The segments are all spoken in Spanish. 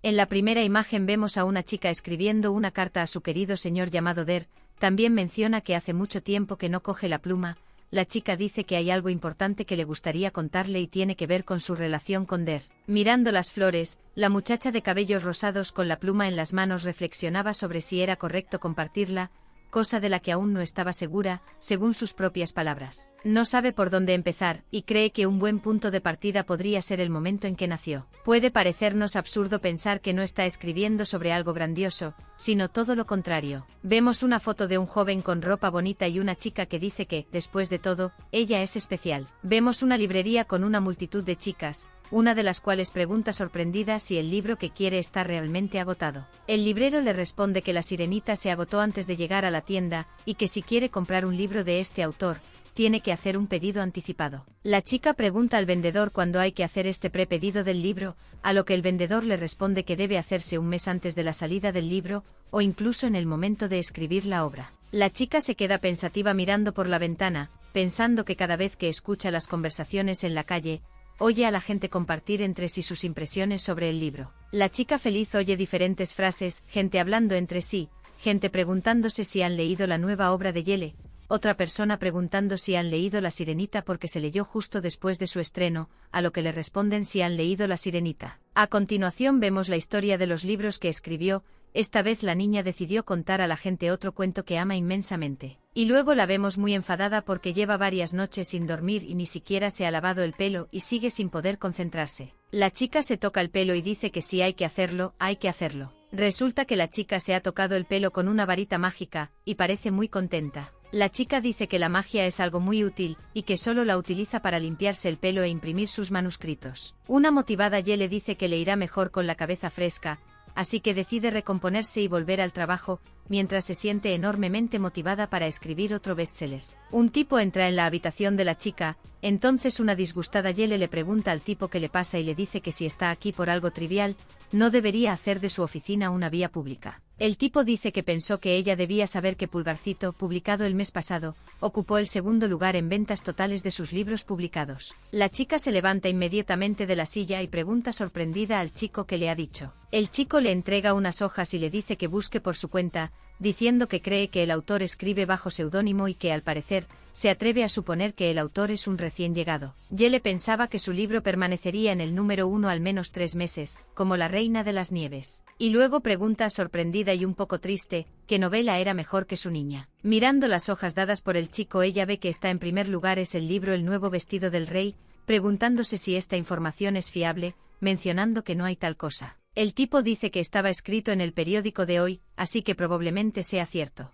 En la primera imagen vemos a una chica escribiendo una carta a su querido señor llamado Der. También menciona que hace mucho tiempo que no coge la pluma. La chica dice que hay algo importante que le gustaría contarle y tiene que ver con su relación con Der. Mirando las flores, la muchacha de cabellos rosados con la pluma en las manos reflexionaba sobre si era correcto compartirla, cosa de la que aún no estaba segura, según sus propias palabras. No sabe por dónde empezar, y cree que un buen punto de partida podría ser el momento en que nació. Puede parecernos absurdo pensar que no está escribiendo sobre algo grandioso, sino todo lo contrario. Vemos una foto de un joven con ropa bonita y una chica que dice que, después de todo, ella es especial. Vemos una librería con una multitud de chicas, una de las cuales pregunta sorprendida si el libro que quiere está realmente agotado. El librero le responde que La Sirenita se agotó antes de llegar a la tienda, y que si quiere comprar un libro de este autor, tiene que hacer un pedido anticipado. La chica pregunta al vendedor cuándo hay que hacer este prepedido del libro, a lo que el vendedor le responde que debe hacerse un mes antes de la salida del libro, o incluso en el momento de escribir la obra. La chica se queda pensativa mirando por la ventana, pensando que cada vez que escucha las conversaciones en la calle, oye a la gente compartir entre sí sus impresiones sobre el libro. La chica feliz oye diferentes frases, gente hablando entre sí, gente preguntándose si han leído la nueva obra de Yele, otra persona preguntando si han leído La Sirenita porque se leyó justo después de su estreno, a lo que le responden si han leído La Sirenita. A continuación vemos la historia de los libros que escribió. Esta vez la niña decidió contar a la gente otro cuento que ama inmensamente. Y luego la vemos muy enfadada porque lleva varias noches sin dormir y ni siquiera se ha lavado el pelo y sigue sin poder concentrarse. La chica se toca el pelo y dice que si hay que hacerlo, hay que hacerlo. Resulta que la chica se ha tocado el pelo con una varita mágica, y parece muy contenta. La chica dice que la magia es algo muy útil, y que solo la utiliza para limpiarse el pelo e imprimir sus manuscritos. Una motivada Yele dice que le irá mejor con la cabeza fresca, así que decide recomponerse y volver al trabajo, mientras se siente enormemente motivada para escribir otro bestseller. Un tipo entra en la habitación de la chica, entonces una disgustada Yele le pregunta al tipo qué le pasa y le dice que si está aquí por algo trivial, no debería hacer de su oficina una vía pública. El tipo dice que pensó que ella debía saber que Pulgarcito, publicado el mes pasado, ocupó el segundo lugar en ventas totales de sus libros publicados. La chica se levanta inmediatamente de la silla y pregunta sorprendida al chico qué le ha dicho. El chico le entrega unas hojas y le dice que busque por su cuenta, diciendo que cree que el autor escribe bajo seudónimo y que, al parecer, se atreve a suponer que el autor es un recién llegado. Yele pensaba que su libro permanecería en el número 1 al menos 3 meses, como La Reina de las Nieves. Y luego pregunta sorprendida y un poco triste, ¿qué novela era mejor que su niña? Mirando las hojas dadas por el chico, ella ve que está en primer lugar es el libro El nuevo vestido del rey, preguntándose si esta información es fiable, mencionando que no hay tal cosa. El tipo dice que estaba escrito en el periódico de hoy, así que probablemente sea cierto.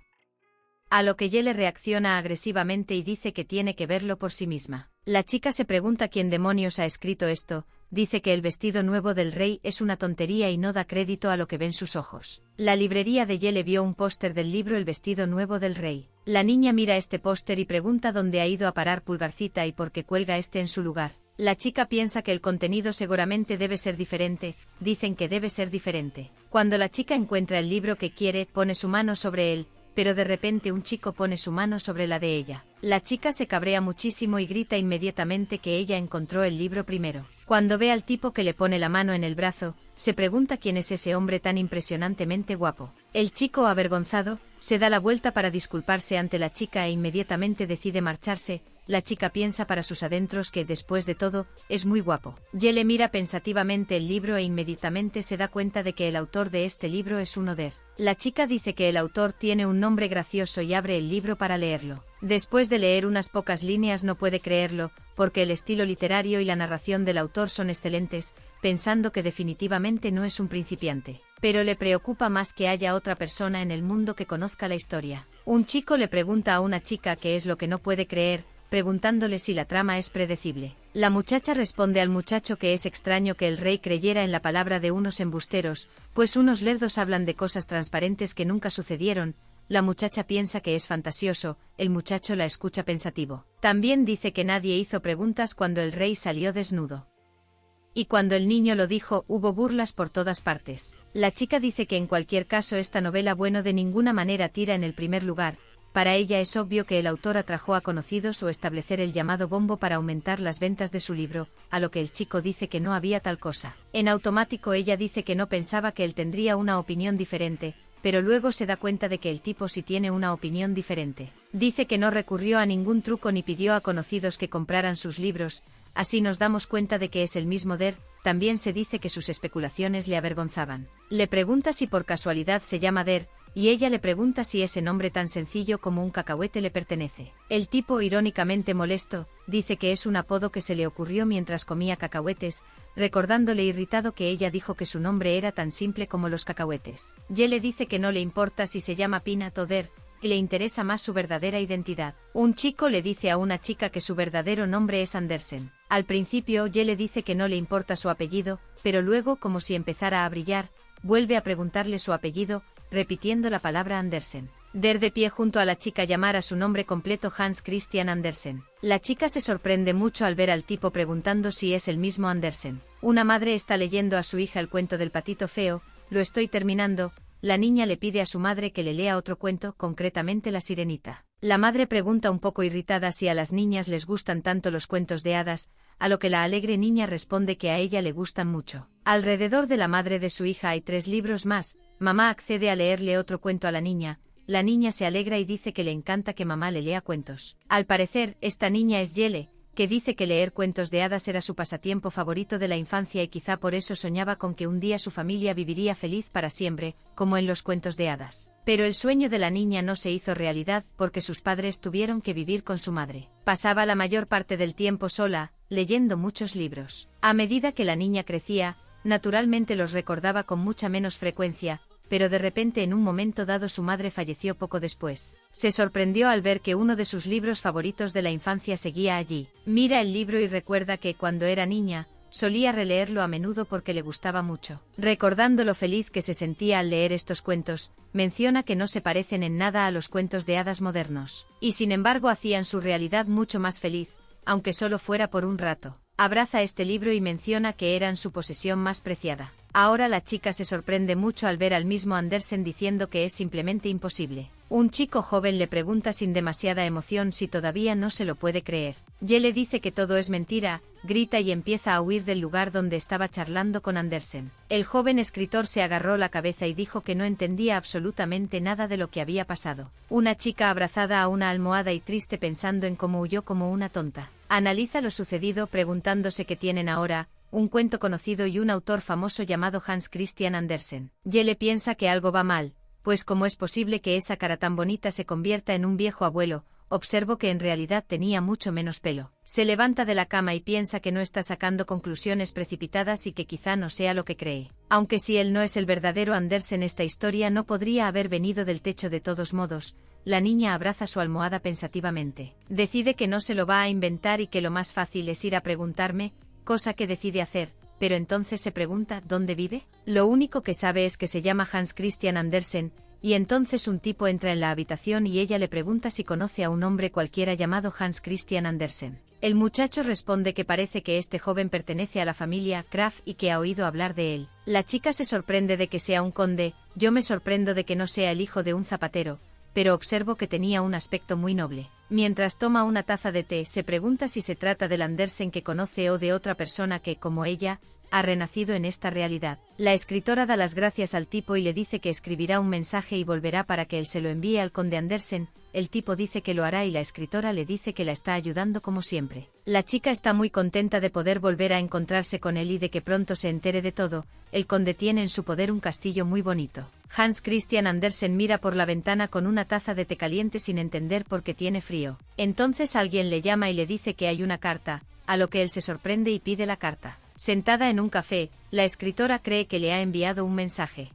A lo que Yele reacciona agresivamente y dice que tiene que verlo por sí misma. La chica se pregunta quién demonios ha escrito esto, dice que el vestido nuevo del rey es una tontería y no da crédito a lo que ven sus ojos. La librería de Yele vio un póster del libro El vestido nuevo del rey. La niña mira este póster y pregunta dónde ha ido a parar Pulgarcita y por qué cuelga este en su lugar. La chica piensa que el contenido seguramente debe ser diferente, dicen que debe ser diferente. Cuando la chica encuentra el libro que quiere, pone su mano sobre él, pero de repente un chico pone su mano sobre la de ella. La chica se cabrea muchísimo y grita inmediatamente que ella encontró el libro primero. Cuando ve al tipo que le pone la mano en el brazo, se pregunta quién es ese hombre tan impresionantemente guapo. El chico, avergonzado, se da la vuelta para disculparse ante la chica e inmediatamente decide marcharse. La chica piensa para sus adentros que, después de todo, es muy guapo. Yele mira pensativamente el libro e inmediatamente se da cuenta de que el autor de este libro es un Oder. La chica dice que el autor tiene un nombre gracioso y abre el libro para leerlo. Después de leer unas pocas líneas no puede creerlo, porque el estilo literario y la narración del autor son excelentes, pensando que definitivamente no es un principiante. Pero le preocupa más que haya otra persona en el mundo que conozca la historia. Un chico le pregunta a una chica qué es lo que no puede creer, preguntándole si la trama es predecible. La muchacha responde al muchacho que es extraño que el rey creyera en la palabra de unos embusteros, pues unos lerdos hablan de cosas transparentes que nunca sucedieron. La muchacha piensa que es fantasioso, el muchacho la escucha pensativo. También dice que nadie hizo preguntas cuando el rey salió desnudo. Y cuando el niño lo dijo, hubo burlas por todas partes. La chica dice que en cualquier caso esta novela bueno de ninguna manera tira en el primer lugar, Para ella es obvio que el autor atrajo a conocidos o establecer el llamado bombo para aumentar las ventas de su libro, a lo que el chico dice que no había tal cosa. En automático ella dice que no pensaba que él tendría una opinión diferente, pero luego se da cuenta de que el tipo sí tiene una opinión diferente. Dice que no recurrió a ningún truco ni pidió a conocidos que compraran sus libros, así nos damos cuenta de que es el mismo Der. También se dice que sus especulaciones le avergonzaban. Le pregunta si por casualidad se llama Der, y ella le pregunta si ese nombre tan sencillo como un cacahuete le pertenece. El tipo, irónicamente molesto, dice que es un apodo que se le ocurrió mientras comía cacahuetes, recordándole irritado que ella dijo que su nombre era tan simple como los cacahuetes. Ye le dice que no le importa si se llama Peanut o Der, y le interesa más su verdadera identidad. Un chico le dice a una chica que su verdadero nombre es Andersen. Al principio Ye le dice que no le importa su apellido, pero luego, como si empezara a brillar, vuelve a preguntarle su apellido, repitiendo la palabra Andersen. Der, de pie junto a la chica, llamar a su nombre completo Hans Christian Andersen. La chica se sorprende mucho al ver al tipo preguntando si es el mismo Andersen. Una madre está leyendo a su hija el cuento del patito feo. Lo estoy terminando. La niña le pide a su madre que le lea otro cuento, concretamente La Sirenita. La madre pregunta un poco irritada si a las niñas les gustan tanto los cuentos de hadas, a lo que la alegre niña responde que a ella le gustan mucho. Alrededor de la madre de su hija hay 3 libros más. Mamá accede a leerle otro cuento a la niña se alegra y dice que le encanta que mamá le lea cuentos. Al parecer, esta niña es Yele, que dice que leer cuentos de hadas era su pasatiempo favorito de la infancia y quizá por eso soñaba con que un día su familia viviría feliz para siempre, como en los cuentos de hadas. Pero el sueño de la niña no se hizo realidad porque sus padres tuvieron que vivir con su madre. Pasaba la mayor parte del tiempo sola, leyendo muchos libros. A medida que la niña crecía, naturalmente los recordaba con mucha menos frecuencia, pero de repente en un momento dado su madre falleció poco después. Se sorprendió al ver que uno de sus libros favoritos de la infancia seguía allí. Mira el libro y recuerda que cuando era niña, solía releerlo a menudo porque le gustaba mucho. Recordando lo feliz que se sentía al leer estos cuentos, menciona que no se parecen en nada a los cuentos de hadas modernos. Y sin embargo hacían su realidad mucho más feliz, aunque solo fuera por un rato. Abraza este libro y menciona que eran su posesión más preciada. Ahora la chica se sorprende mucho al ver al mismo Andersen diciendo que es simplemente imposible. Un chico joven le pregunta sin demasiada emoción si todavía no se lo puede creer. Ye le dice que todo es mentira, grita y empieza a huir del lugar donde estaba charlando con Andersen. El joven escritor se agarró la cabeza y dijo que no entendía absolutamente nada de lo que había pasado. Una chica abrazada a una almohada y triste pensando en cómo huyó como una tonta. Analiza lo sucedido preguntándose qué tienen ahora, un cuento conocido y un autor famoso llamado Hans Christian Andersen. Yele piensa que algo va mal, pues cómo es posible que esa cara tan bonita se convierta en un viejo abuelo. Observo que en realidad tenía mucho menos pelo. Se levanta de la cama y piensa que no está sacando conclusiones precipitadas y que quizá no sea lo que cree. Aunque si él no es el verdadero Andersen, esta historia no podría haber venido del techo de todos modos. La niña abraza su almohada pensativamente. Decide que no se lo va a inventar y que lo más fácil es ir a preguntarme, cosa que decide hacer, pero entonces se pregunta ¿dónde vive? Lo único que sabe es que se llama Hans Christian Andersen, y entonces un tipo entra en la habitación y ella le pregunta si conoce a un hombre cualquiera llamado Hans Christian Andersen. El muchacho responde que parece que este joven pertenece a la familia Kraft y que ha oído hablar de él. La chica se sorprende de que sea un conde, yo me sorprendo de que no sea el hijo de un zapatero, pero observo que tenía un aspecto muy noble. Mientras toma una taza de té, se pregunta si se trata del Andersen que conoce o de otra persona que, como ella, ha renacido en esta realidad. La escritora da las gracias al tipo y le dice que escribirá un mensaje y volverá para que él se lo envíe al conde Andersen. El tipo dice que lo hará y la escritora le dice que la está ayudando como siempre. La chica está muy contenta de poder volver a encontrarse con él y de que pronto se entere de todo. El conde tiene en su poder un castillo muy bonito. Hans Christian Andersen mira por la ventana con una taza de té caliente sin entender por qué tiene frío. Entonces alguien le llama y le dice que hay una carta, a lo que él se sorprende y pide la carta. Sentada en un café, la escritora cree que le ha enviado un mensaje.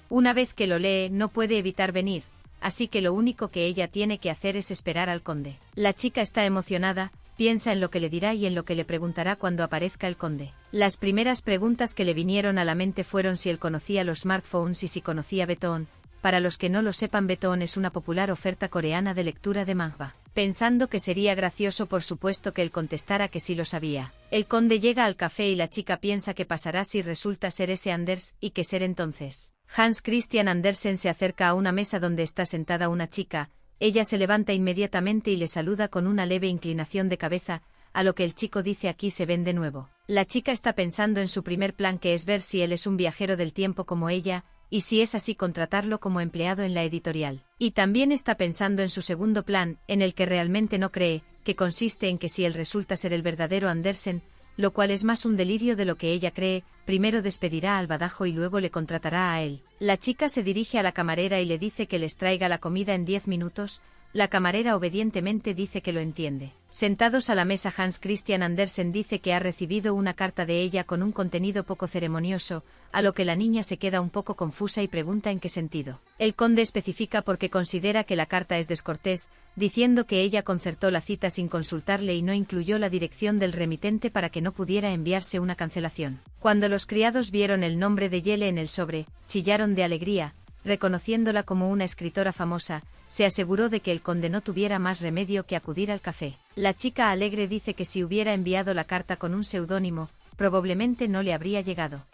Una vez que lo lee, no puede evitar venir, así que lo único que ella tiene que hacer es esperar al conde. La chica está emocionada, piensa en lo que le dirá y en lo que le preguntará cuando aparezca el conde. Las primeras preguntas que le vinieron a la mente fueron si él conocía los smartphones y si conocía Betón. Para los que no lo sepan, Betón es una popular oferta coreana de lectura de manga. Pensando que sería gracioso, por supuesto, que él contestara que sí lo sabía. El conde llega al café y la chica piensa que pasará si resulta ser ese Anders, y que ser entonces. Hans Christian Andersen se acerca a una mesa donde está sentada una chica, Ella se levanta inmediatamente y le saluda con una leve inclinación de cabeza, a lo que el chico dice aquí se ven de nuevo. La chica está pensando en su primer plan, que es ver si él es un viajero del tiempo como ella, y si es así contratarlo como empleado en la editorial. Y también está pensando en su segundo plan, en el que realmente no cree, que consiste en que si él resulta ser el verdadero Andersen, lo cual es más un delirio de lo que ella cree, primero despedirá al badajo y luego le contratará a él. La chica se dirige a la camarera y le dice que les traiga la comida en 10 minutos, la camarera obedientemente dice que lo entiende. Sentados a la mesa, Hans Christian Andersen dice que ha recibido una carta de ella con un contenido poco ceremonioso, a lo que la niña se queda un poco confusa y pregunta en qué sentido. El conde especifica porque considera que la carta es descortés, diciendo que ella concertó la cita sin consultarle y no incluyó la dirección del remitente para que no pudiera enviarse una cancelación. Cuando los criados vieron el nombre de Yele en el sobre, chillaron de alegría, reconociéndola como una escritora famosa. Se aseguró de que el conde no tuviera más remedio que acudir al café. La chica alegre dice que si hubiera enviado la carta con un seudónimo, probablemente no le habría llegado.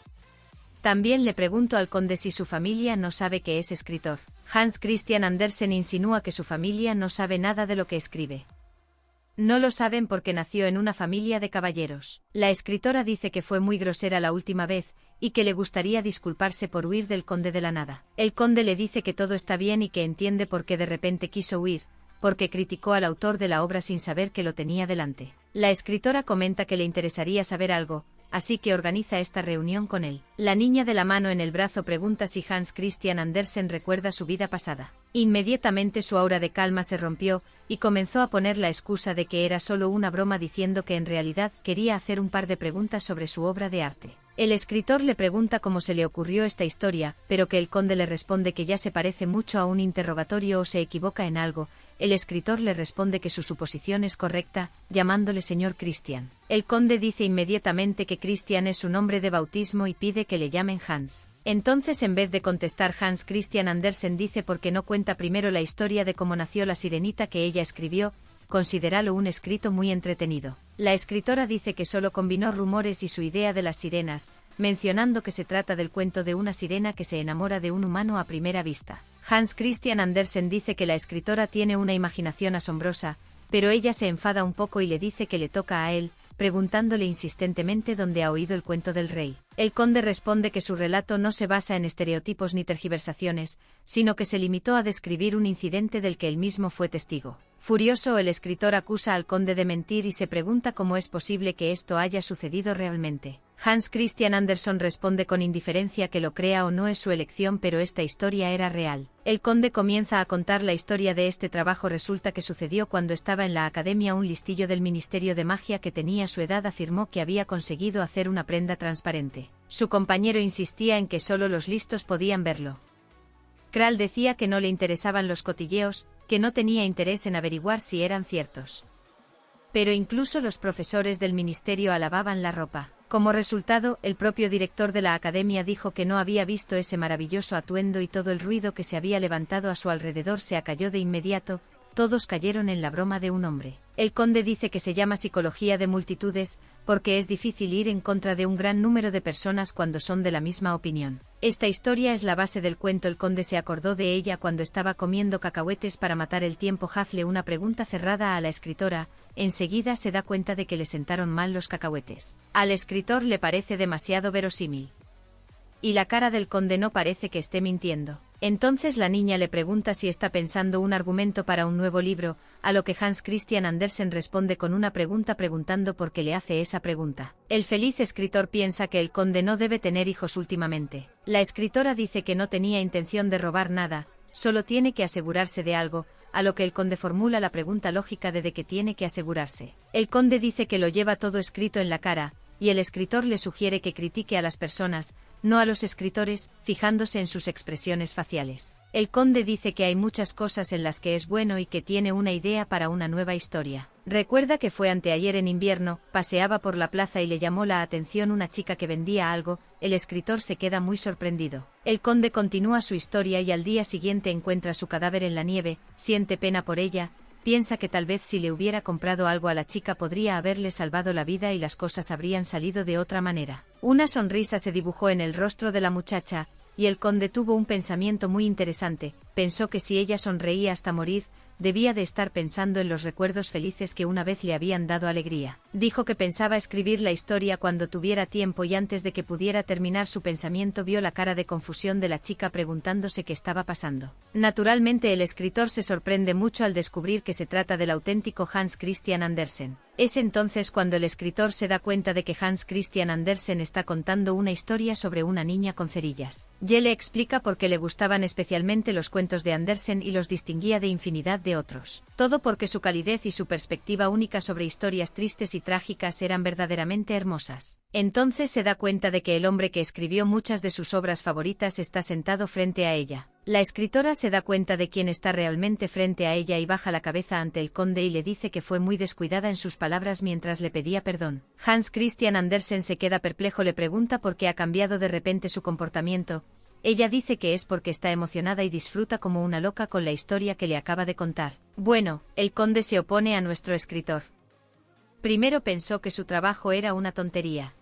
También le pregunto al conde si su familia no sabe que es escritor. Hans Christian Andersen insinúa que su familia no sabe nada de lo que escribe. No lo saben porque nació en una familia de caballeros. La escritora dice que fue muy grosera la última vez, y que le gustaría disculparse por huir del conde de la nada. El conde le dice que todo está bien y que entiende por qué de repente quiso huir, porque criticó al autor de la obra sin saber que lo tenía delante. La escritora comenta que le interesaría saber algo, así que organiza esta reunión con él. La niña de la mano en el brazo pregunta si Hans Christian Andersen recuerda su vida pasada. Inmediatamente su aura de calma se rompió, y comenzó a poner la excusa de que era solo una broma, diciendo que en realidad quería hacer un par de preguntas sobre su obra de arte. El escritor le pregunta cómo se le ocurrió esta historia, pero que el conde le responde que ya se parece mucho a un interrogatorio o se equivoca en algo. El escritor le responde que su suposición es correcta, llamándole señor Christian. El conde dice inmediatamente que Christian es su nombre de bautismo y pide que le llamen Hans. Entonces, en vez de contestar, Hans Christian Andersen dice por qué no cuenta primero la historia de cómo nació la sirenita que ella escribió. Considéralo un escrito muy entretenido. La escritora dice que solo combinó rumores y su idea de las sirenas, mencionando que se trata del cuento de una sirena que se enamora de un humano a primera vista. Hans Christian Andersen dice que la escritora tiene una imaginación asombrosa, pero ella se enfada un poco y le dice que le toca a él, preguntándole insistentemente dónde ha oído el cuento del rey. El conde responde que su relato no se basa en estereotipos ni tergiversaciones, sino que se limitó a describir un incidente del que él mismo fue testigo. Furioso, el escritor acusa al conde de mentir y se pregunta cómo es posible que esto haya sucedido realmente. Hans Christian Andersen responde con indiferencia que lo crea o no es su elección, pero esta historia era real. El conde comienza a contar la historia de este trabajo. Resulta que sucedió cuando estaba en la academia. Un listillo del Ministerio de Magia que tenía su edad afirmó que había conseguido hacer una prenda transparente. Su compañero insistía en que solo los listos podían verlo. Kral decía que no le interesaban los cotilleos, que no tenía interés en averiguar si eran ciertos. Pero incluso los profesores del ministerio alababan la ropa. Como resultado, el propio director de la academia dijo que no había visto ese maravilloso atuendo y todo el ruido que se había levantado a su alrededor se acalló de inmediato. Todos cayeron en la broma de un hombre. El conde dice que se llama psicología de multitudes, porque es difícil ir en contra de un gran número de personas cuando son de la misma opinión. Esta historia es la base del cuento. El conde se acordó de ella cuando estaba comiendo cacahuetes para matar el tiempo. Hazle una pregunta cerrada a la escritora. Enseguida se da cuenta de que le sentaron mal los cacahuetes. Al escritor le parece demasiado verosímil. Y la cara del conde no parece que esté mintiendo. Entonces la niña le pregunta si está pensando un argumento para un nuevo libro, a lo que Hans Christian Andersen responde con una pregunta preguntando por qué le hace esa pregunta. El feliz escritor piensa que el conde no debe tener hijos últimamente. La escritora dice que no tenía intención de robar nada, solo tiene que asegurarse de algo, a lo que el conde formula la pregunta lógica de qué tiene que asegurarse. El conde dice que lo lleva todo escrito en la cara, y el escritor le sugiere que critique a las personas, no a los escritores, fijándose en sus expresiones faciales. El conde dice que hay muchas cosas en las que es bueno y que tiene una idea para una nueva historia. Recuerda que fue anteayer en invierno, paseaba por la plaza y le llamó la atención una chica que vendía algo. El escritor se queda muy sorprendido. El conde continúa su historia y al día siguiente encuentra su cadáver en la nieve, siente pena por ella. Piensa que tal vez si le hubiera comprado algo a la chica podría haberle salvado la vida y las cosas habrían salido de otra manera. Una sonrisa se dibujó en el rostro de la muchacha, y el conde tuvo un pensamiento muy interesante. Pensó que si ella sonreía hasta morir, debía de estar pensando en los recuerdos felices que una vez le habían dado alegría. Dijo que pensaba escribir la historia cuando tuviera tiempo y antes de que pudiera terminar su pensamiento vio la cara de confusión de la chica preguntándose qué estaba pasando. Naturalmente el escritor se sorprende mucho al descubrir que se trata del auténtico Hans Christian Andersen. Es entonces cuando el escritor se da cuenta de que Hans Christian Andersen está contando una historia sobre una niña con cerillas. Jelle explica por qué le gustaban especialmente los cuentos de Andersen y los distinguía de infinidad de otros. Todo porque su calidez y su perspectiva única sobre historias tristes y trágicas eran verdaderamente hermosas. Entonces se da cuenta de que el hombre que escribió muchas de sus obras favoritas está sentado frente a ella. La escritora se da cuenta de quién está realmente frente a ella y baja la cabeza ante el conde y le dice que fue muy descuidada en sus palabras mientras le pedía perdón. Hans Christian Andersen se queda perplejo, le pregunta por qué ha cambiado de repente su comportamiento. Ella dice que es porque está emocionada y disfruta como una loca con la historia que le acaba de contar. Bueno, el conde se opone a nuestro escritor. Primero pensó que su trabajo era una tontería.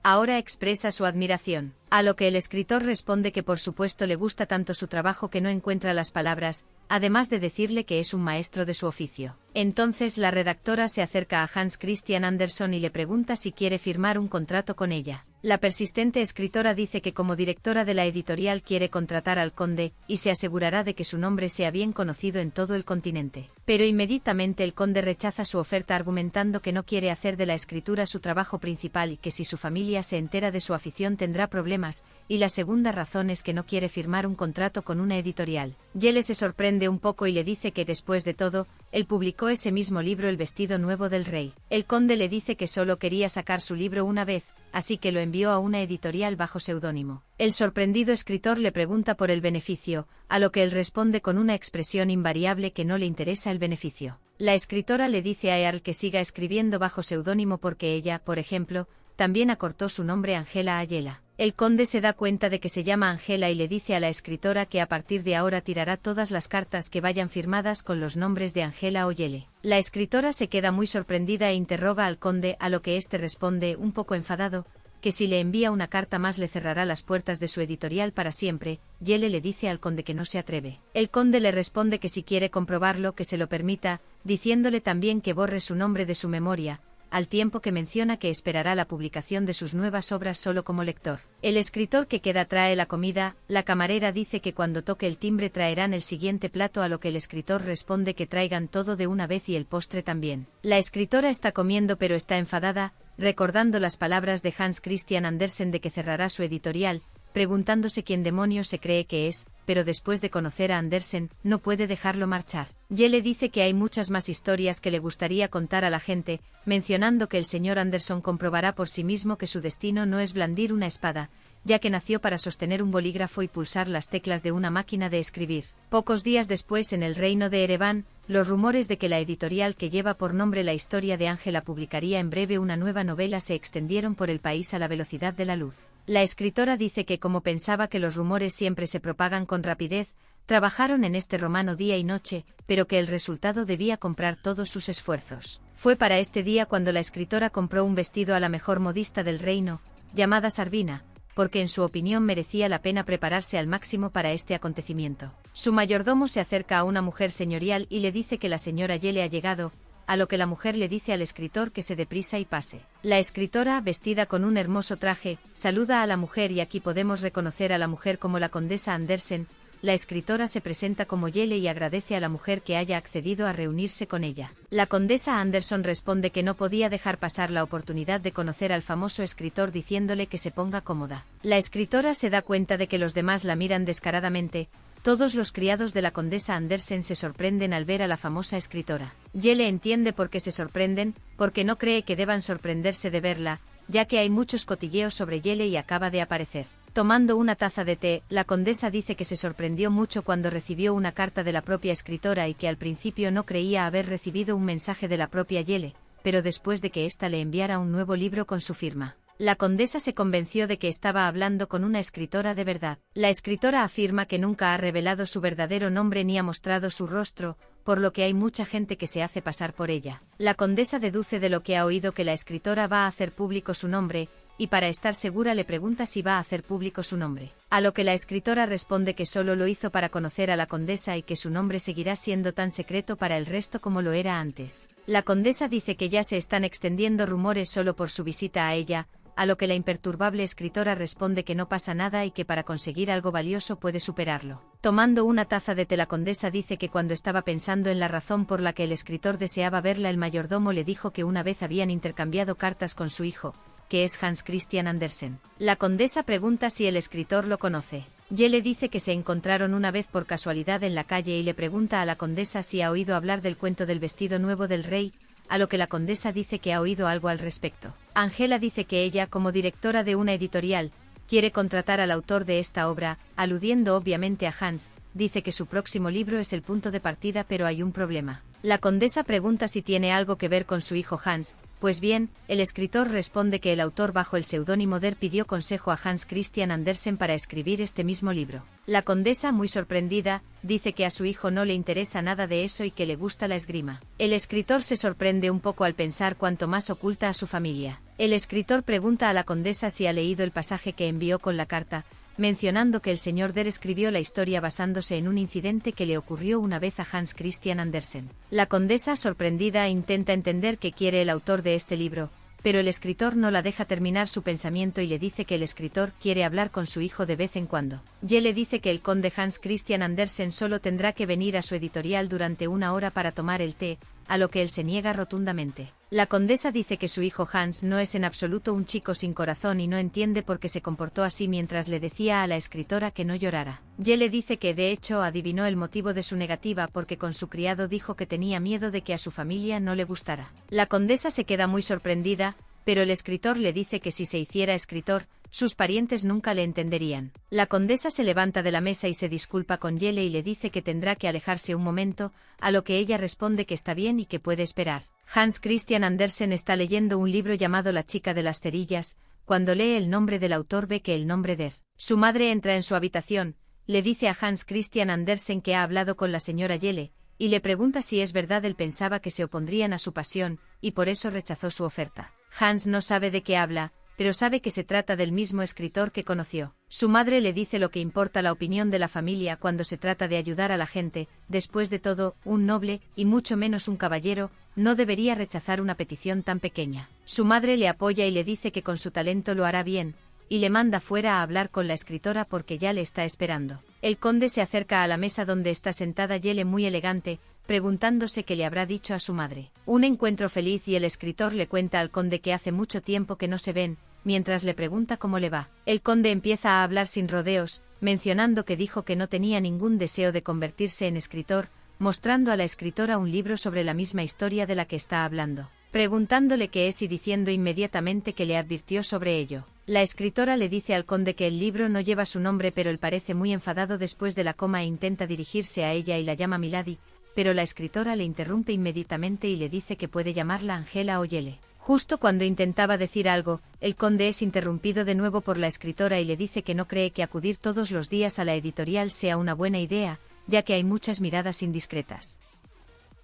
Ahora expresa su admiración, a lo que el escritor responde que por supuesto le gusta tanto su trabajo que no encuentra las palabras, además de decirle que es un maestro de su oficio. Entonces la redactora se acerca a Hans Christian Andersen y le pregunta si quiere firmar un contrato con ella. La persistente escritora dice que como directora de la editorial quiere contratar al conde, y se asegurará de que su nombre sea bien conocido en todo el continente. Pero inmediatamente el conde rechaza su oferta argumentando que no quiere hacer de la escritura su trabajo principal y que si su familia se entera de su afición tendrá problemas, y la segunda razón es que no quiere firmar un contrato con una editorial. Jelle se sorprende un poco y le dice que después de todo, él publicó ese mismo libro, El vestido nuevo del rey. El conde le dice que solo quería sacar su libro una vez, así que lo envió a una editorial bajo seudónimo. El sorprendido escritor le pregunta por el beneficio, a lo que él responde con una expresión invariable que no le interesa el beneficio. La escritora le dice a Earl que siga escribiendo bajo seudónimo porque ella, por ejemplo, también acortó su nombre Angela Ayala. El conde se da cuenta de que se llama Angela y le dice a la escritora que a partir de ahora tirará todas las cartas que vayan firmadas con los nombres de Angela o Jelle. La escritora se queda muy sorprendida e interroga al conde, a lo que éste responde, un poco enfadado, que si le envía una carta más le cerrará las puertas de su editorial para siempre. Jelle le dice al conde que no se atreve. El conde le responde que si quiere comprobarlo que se lo permita, diciéndole también que borre su nombre de su memoria, al tiempo que menciona que esperará la publicación de sus nuevas obras solo como lector. El escritor que queda trae la comida, la camarera dice que cuando toque el timbre traerán el siguiente plato, a lo que el escritor responde que traigan todo de una vez y el postre también. La escritora está comiendo pero está enfadada, recordando las palabras de Hans Christian Andersen de que cerrará su editorial, preguntándose quién demonios se cree que es, pero después de conocer a Andersen, no puede dejarlo marchar. Jelle dice que hay muchas más historias que le gustaría contar a la gente, mencionando que el señor Andersen comprobará por sí mismo que su destino no es blandir una espada, ya que nació para sostener un bolígrafo y pulsar las teclas de una máquina de escribir. Pocos días después, en el reino de Ereván, los rumores de que la editorial que lleva por nombre La historia de Angela publicaría en breve una nueva novela se extendieron por el país a la velocidad de la luz. La escritora dice que como pensaba que los rumores siempre se propagan con rapidez, trabajaron en este romano día y noche, pero que el resultado debía comprar todos sus esfuerzos. Fue para este día cuando la escritora compró un vestido a la mejor modista del reino, llamada Sarvina, porque en su opinión merecía la pena prepararse al máximo para este acontecimiento. Su mayordomo se acerca a una mujer señorial y le dice que la señora Jelle ha llegado, a lo que la mujer le dice al escritor que se deprisa y pase. La escritora, vestida con un hermoso traje, saluda a la mujer y aquí podemos reconocer a la mujer como la condesa Andersen. La escritora se presenta como Jelle y agradece a la mujer que haya accedido a reunirse con ella. La condesa Andersen responde que no podía dejar pasar la oportunidad de conocer al famoso escritor diciéndole que se ponga cómoda. La escritora se da cuenta de que los demás la miran descaradamente. Todos los criados de la condesa Andersen se sorprenden al ver a la famosa escritora. Jelle entiende por qué se sorprenden, porque no cree que deban sorprenderse de verla, ya que hay muchos cotilleos sobre Jelle y acaba de aparecer. Tomando una taza de té, la condesa dice que se sorprendió mucho cuando recibió una carta de la propia escritora y que al principio no creía haber recibido un mensaje de la propia Jelle, pero después de que ésta le enviara un nuevo libro con su firma, la condesa se convenció de que estaba hablando con una escritora de verdad. La escritora afirma que nunca ha revelado su verdadero nombre ni ha mostrado su rostro, por lo que hay mucha gente que se hace pasar por ella. La condesa deduce de lo que ha oído que la escritora va a hacer público su nombre, y para estar segura le pregunta si va a hacer público su nombre. A lo que la escritora responde que solo lo hizo para conocer a la condesa y que su nombre seguirá siendo tan secreto para el resto como lo era antes. La condesa dice que ya se están extendiendo rumores solo por su visita a ella, a lo que la imperturbable escritora responde que no pasa nada y que para conseguir algo valioso puede superarlo. Tomando una taza de té, la condesa dice que cuando estaba pensando en la razón por la que el escritor deseaba verla, el mayordomo le dijo que una vez habían intercambiado cartas con su hijo, que es Hans Christian Andersen. La condesa pregunta si el escritor lo conoce. Yele dice que se encontraron una vez por casualidad en la calle y le pregunta a la condesa si ha oído hablar del cuento del vestido nuevo del rey, a lo que la condesa dice que ha oído algo al respecto. Angela dice que ella, como directora de una editorial, quiere contratar al autor de esta obra, aludiendo obviamente a Hans. Dice que su próximo libro es el punto de partida, pero hay un problema. La condesa pregunta si tiene algo que ver con su hijo Hans. Pues bien, el escritor responde que el autor bajo el seudónimo Der pidió consejo a Hans Christian Andersen para escribir este mismo libro. La condesa, muy sorprendida, dice que a su hijo no le interesa nada de eso y que le gusta la esgrima. El escritor se sorprende un poco al pensar cuánto más oculta a su familia. El escritor pregunta a la condesa si ha leído el pasaje que envió con la carta, mencionando que el señor Der escribió la historia basándose en un incidente que le ocurrió una vez a Hans Christian Andersen. La condesa, sorprendida, intenta entender qué quiere el autor de este libro, pero el escritor no la deja terminar su pensamiento y le dice que el escritor quiere hablar con su hijo de vez en cuando. Le dice que el conde Hans Christian Andersen solo tendrá que venir a su editorial durante 1 hora para tomar el té, a lo que él se niega rotundamente. La condesa dice que su hijo Hans no es en absoluto un chico sin corazón y no entiende por qué se comportó así mientras le decía a la escritora que no llorara. Le dice que de hecho adivinó el motivo de su negativa porque con su criado dijo que tenía miedo de que a su familia no le gustara. La condesa se queda muy sorprendida, pero el escritor le dice que si se hiciera escritor, sus parientes nunca le entenderían. La condesa se levanta de la mesa y se disculpa con Yele y le dice que tendrá que alejarse un momento, a lo que ella responde que está bien y que puede esperar. Hans Christian Andersen está leyendo un libro llamado La chica de las cerillas. Cuando lee el nombre del autor ve que el nombre Der. Su madre entra en su habitación, le dice a Hans Christian Andersen que ha hablado con la señora Yele, y le pregunta si es verdad. Él pensaba que se opondrían a su pasión, y por eso rechazó su oferta. Hans no sabe de qué habla, pero sabe que se trata del mismo escritor que conoció. Su madre le dice lo que importa la opinión de la familia cuando se trata de ayudar a la gente. Después de todo, un noble, y mucho menos un caballero, no debería rechazar una petición tan pequeña. Su madre le apoya y le dice que con su talento lo hará bien, y le manda fuera a hablar con la escritora porque ya le está esperando. El conde se acerca a la mesa donde está sentada Yele muy elegante, preguntándose qué le habrá dicho a su madre. Un encuentro feliz, y el escritor le cuenta al conde que hace mucho tiempo que no se ven, mientras le pregunta cómo le va. El conde empieza a hablar sin rodeos, mencionando que dijo que no tenía ningún deseo de convertirse en escritor, mostrando a la escritora un libro sobre la misma historia de la que está hablando, preguntándole qué es y diciendo inmediatamente que le advirtió sobre ello. La escritora le dice al conde que el libro no lleva su nombre, pero él parece muy enfadado después de la coma e intenta dirigirse a ella y la llama Milady, pero la escritora le interrumpe inmediatamente y le dice que puede llamarla Angela o Yele. Justo cuando intentaba decir algo, el conde es interrumpido de nuevo por la escritora y le dice que no cree que acudir todos los días a la editorial sea una buena idea, ya que hay muchas miradas indiscretas.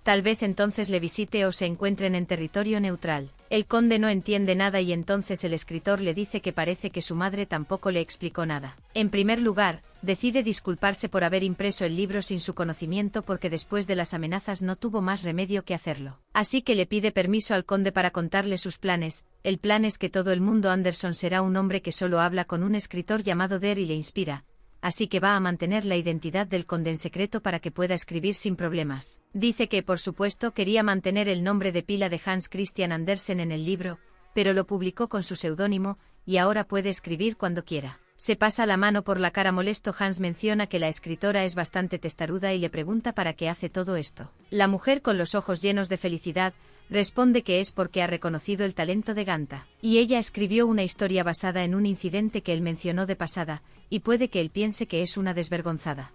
Tal vez entonces le visite o se encuentren en territorio neutral. El conde no entiende nada y entonces el escritor le dice que parece que su madre tampoco le explicó nada. En primer lugar, decide disculparse por haber impreso el libro sin su conocimiento porque después de las amenazas no tuvo más remedio que hacerlo. Así que le pide permiso al conde para contarle sus planes. El plan es que todo el mundo Anderson será un hombre que solo habla con un escritor llamado Der y le inspira. Así que va a mantener la identidad del conde en secreto para que pueda escribir sin problemas. Dice que, por supuesto, quería mantener el nombre de pila de Hans Christian Andersen en el libro, pero lo publicó con su seudónimo, y ahora puede escribir cuando quiera. Se pasa la mano por la cara molesto. Hans menciona que la escritora es bastante testaruda y le pregunta para qué hace todo esto. La mujer, con los ojos llenos de felicidad, responde que es porque ha reconocido el talento de Ganta, y ella escribió una historia basada en un incidente que él mencionó de pasada, y puede que él piense que es una desvergonzada.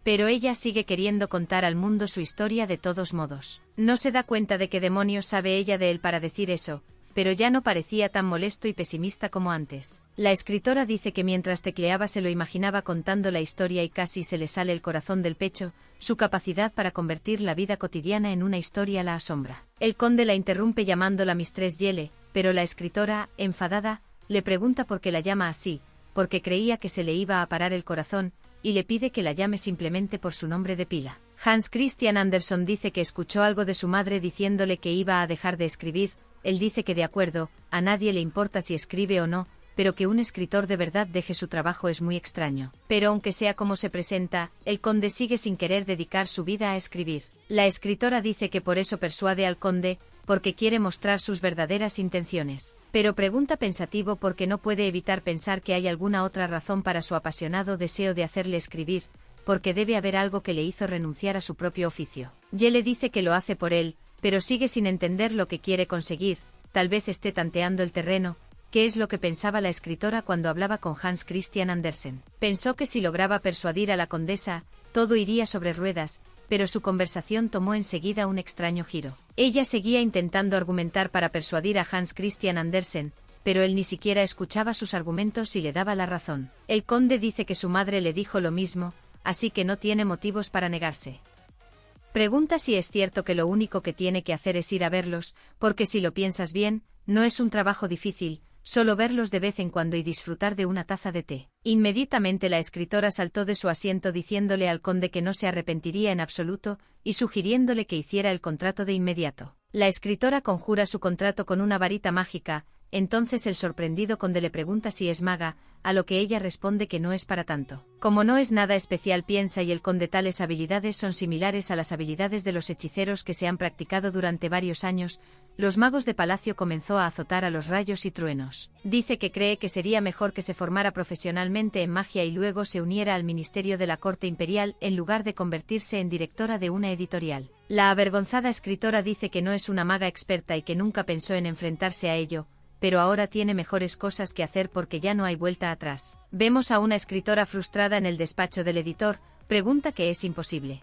Pero ella sigue queriendo contar al mundo su historia de todos modos. No se da cuenta de qué demonios sabe ella de él para decir eso, pero ya no parecía tan molesto y pesimista como antes. La escritora dice que mientras tecleaba se lo imaginaba contando la historia y casi se le sale el corazón del pecho. Su capacidad para convertir la vida cotidiana en una historia la asombra. El conde la interrumpe llamándola Mistress Yele, pero la escritora, enfadada, le pregunta por qué la llama así, porque creía que se le iba a parar el corazón, y le pide que la llame simplemente por su nombre de pila. Hans Christian Andersen dice que escuchó algo de su madre diciéndole que iba a dejar de escribir. Él dice que de acuerdo, a nadie le importa si escribe o no, pero que un escritor de verdad deje su trabajo es muy extraño. Pero aunque sea como se presenta, el conde sigue sin querer dedicar su vida a escribir. La escritora dice que por eso persuade al conde, porque quiere mostrar sus verdaderas intenciones. Pero pregunta pensativo porque no puede evitar pensar que hay alguna otra razón para su apasionado deseo de hacerle escribir, porque debe haber algo que le hizo renunciar a su propio oficio. Le dice que lo hace por él, pero sigue sin entender lo que quiere conseguir, tal vez esté tanteando el terreno, que es lo que pensaba la escritora cuando hablaba con Hans Christian Andersen. Pensó que si lograba persuadir a la condesa, todo iría sobre ruedas, pero su conversación tomó enseguida un extraño giro. Ella seguía intentando argumentar para persuadir a Hans Christian Andersen, pero él ni siquiera escuchaba sus argumentos y le daba la razón. El conde dice que su madre le dijo lo mismo, así que no tiene motivos para negarse. Pregunta si es cierto que lo único que tiene que hacer es ir a verlos, porque si lo piensas bien, no es un trabajo difícil, solo verlos de vez en cuando y disfrutar de una taza de té. Inmediatamente la escritora saltó de su asiento diciéndole al conde que no se arrepentiría en absoluto, y sugiriéndole que hiciera el contrato de inmediato. La escritora conjura su contrato con una varita mágica, entonces el sorprendido conde le pregunta si es maga, a lo que ella responde que no es para tanto. Como no es nada especial piensa y el conde tales habilidades son similares a las habilidades de los hechiceros que se han practicado durante varios años, los magos de palacio comenzó a azotar a los rayos y truenos. Dice que cree que sería mejor que se formara profesionalmente en magia y luego se uniera al ministerio de la corte imperial en lugar de convertirse en directora de una editorial. La avergonzada escritora dice que no es una maga experta y que nunca pensó en enfrentarse a ello, pero ahora tiene mejores cosas que hacer porque ya no hay vuelta atrás. Vemos a una escritora frustrada en el despacho del editor, pregunta que es imposible.